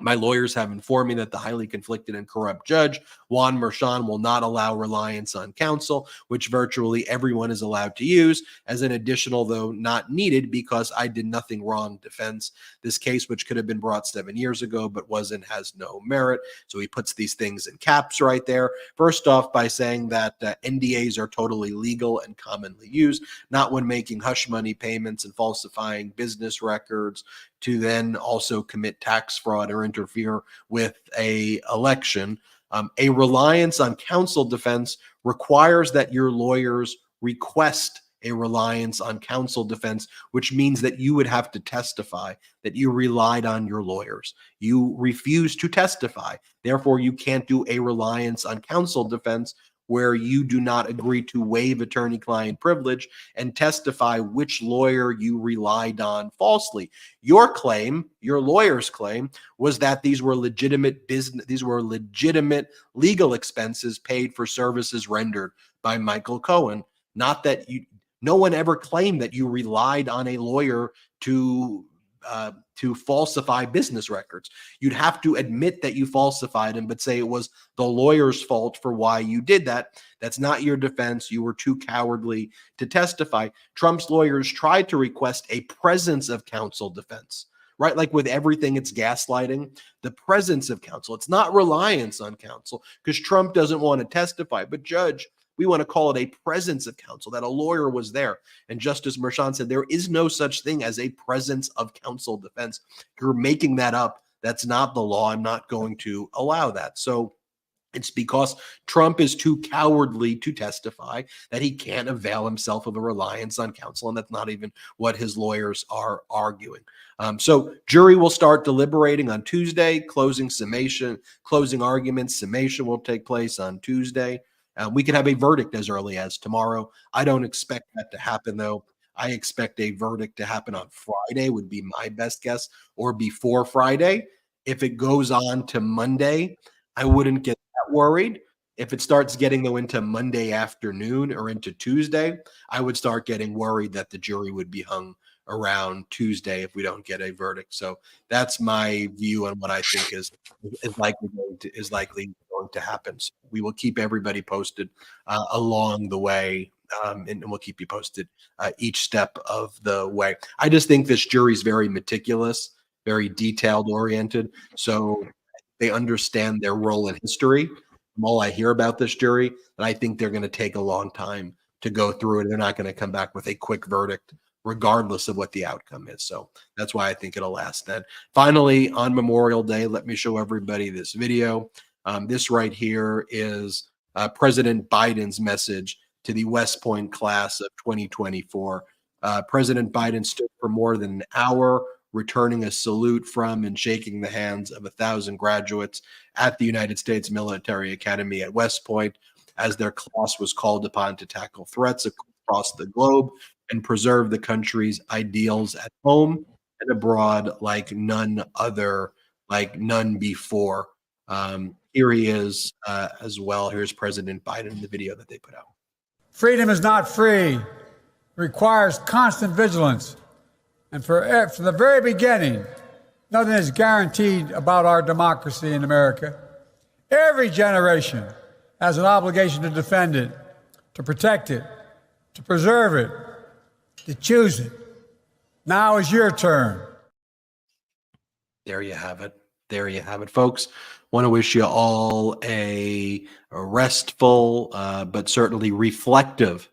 Speaker 1: My lawyers have informed me that the highly conflicted and corrupt judge, Juan Merchan, will not allow reliance on counsel, which virtually everyone is allowed to use, as an additional, though not needed, because I did nothing wrong defense. This case, which could have been brought 7 years ago but wasn't, has no merit. So he puts these things in caps right there. First off, by saying that NDAs are totally legal and commonly used, not when making hush money payments and falsifying business records, to then also commit tax fraud or interfere with a election. A reliance on counsel defense requires that your lawyers request a reliance on counsel defense, which means that you would have to testify that you relied on your lawyers. You refuse to testify. Therefore, you can't do a reliance on counsel defense where you do not agree to waive attorney-client privilege and testify which lawyer you relied on falsely. Your claim, your lawyer's claim, was that these were legitimate legal expenses paid for services rendered by Michael Cohen. Not that no one ever claimed that you relied on a lawyer to falsify business records. You'd have to admit that you falsified them, but say it was the lawyer's fault for why you did that. That's not your defense. You were too cowardly to testify. Trump's lawyers tried to request a presence of counsel defense, right? Like with everything, it's gaslighting. The presence of counsel. It's not reliance on counsel, because Trump doesn't want to testify. But Judge, we want to call it a presence of counsel, that a lawyer was there. And Justice Merchan said there is no such thing as a presence of counsel defense. You're making that up. That's not the law. I'm not going to allow that. So it's because Trump is too cowardly to testify that he can't avail himself of a reliance on counsel. And that's not even what his lawyers are arguing. So jury will start deliberating on Tuesday. Closing arguments, summation will take place on Tuesday. We could have a verdict as early as tomorrow. I don't expect that to happen, though. I expect a verdict to happen on Friday would be my best guess, or before Friday. If it goes on to Monday, I wouldn't get that worried. If it starts getting, though, into Monday afternoon or into Tuesday, I would start getting worried that the jury would be hung around Tuesday if we don't get a verdict. So that's my view on what I think is likely going to happen. So we will keep everybody posted along the way, and we'll keep you posted each step of the way. I just think this jury is very meticulous, very detailed oriented. So they understand their role in history. From all I hear about this jury, and I think they're going to take a long time to go through it. They're not going to come back with a quick verdict, regardless of what the outcome is. So that's why I think it'll last then. Finally, on Memorial Day, let me show everybody this video. This right here is President Biden's message to the West Point class of 2024. President Biden stood for more than an hour, returning a salute from and shaking the hands of 1,000 graduates at the United States Military Academy at West Point, as their class was called upon to tackle threats across the globe and preserve the country's ideals at home and abroad like none before. Here he is as well. Here's President Biden in the video that they put out.
Speaker 16: Freedom is not free. It requires constant vigilance. And from the very beginning, nothing is guaranteed about our democracy in America. Every generation has an obligation to defend it, to protect it, to preserve it, to choose it. Now is your turn.
Speaker 1: There you have it. There you have it, folks. Want to wish you all a restful, but certainly reflective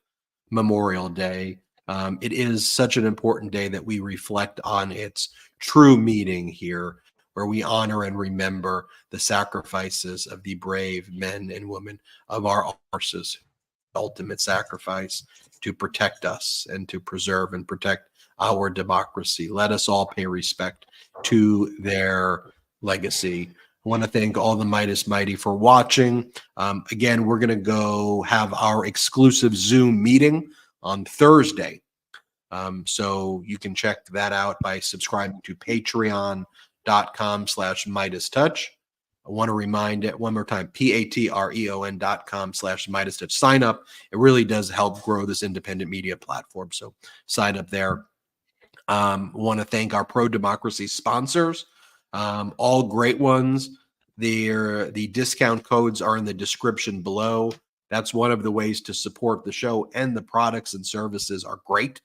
Speaker 1: Memorial Day. It is such an important day that we reflect on its true meaning here, where we honor and remember the sacrifices of the brave men and women of our forces, ultimate sacrifice to protect us and to preserve and protect our democracy. Let us all pay respect to their legacy. want to thank all the Midas Mighty for watching. Again, we're going to go have our exclusive Zoom meeting on Thursday. So you can check that out by subscribing to patreon.com/MidasTouch. I want to remind it one more time, patreon.com/MidasTouch. Sign up. It really does help grow this independent media platform. So sign up there. Want to thank our pro-democracy sponsors, all great ones. The discount codes are in the description below. That's one of the ways to support the show, and the products and services are great.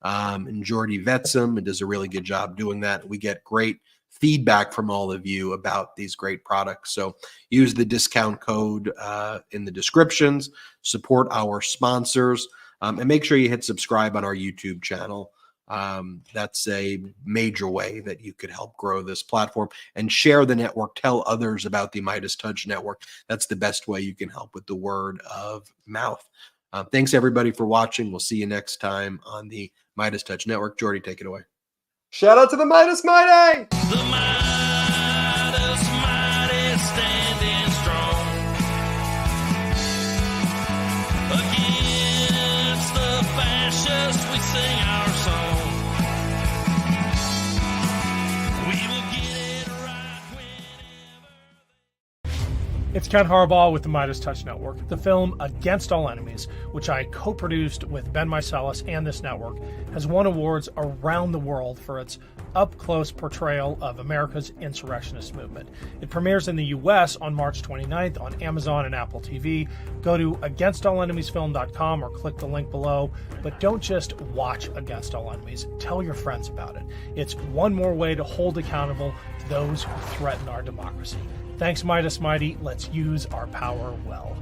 Speaker 1: And Jordy vets them and does a really good job doing that. We get great feedback from all of you about these great products. So use the discount code in the descriptions, support our sponsors, and make sure you hit subscribe on our YouTube channel. That's a major way that you could help grow this platform, and share the network. Tell others about the Midas Touch Network. That's the best way you can help with the word of mouth. Thanks everybody for watching. We'll see you next time on the Midas Touch Network. Jordy, take it away.
Speaker 3: Shout out to the Midas Mighty!
Speaker 14: The Midas Mighty standing strong against the fascists. We sing our song. We will get it right whenever.
Speaker 17: It's Ken Harbaugh with the Midas Touch Network. The film Against All Enemies, which I co-produced with Ben Marcellus and this network, has won awards around the world for its up-close portrayal of America's insurrectionist movement. It premieres in the U.S. on March 29th on Amazon and Apple TV. Go to againstalllenemiesfilm.com or click the link below. But don't just watch Against All Enemies. Tell your friends about it. It's one more way to hold accountable those who threaten our democracy. Thanks, Midas Mighty. Let's use our power well.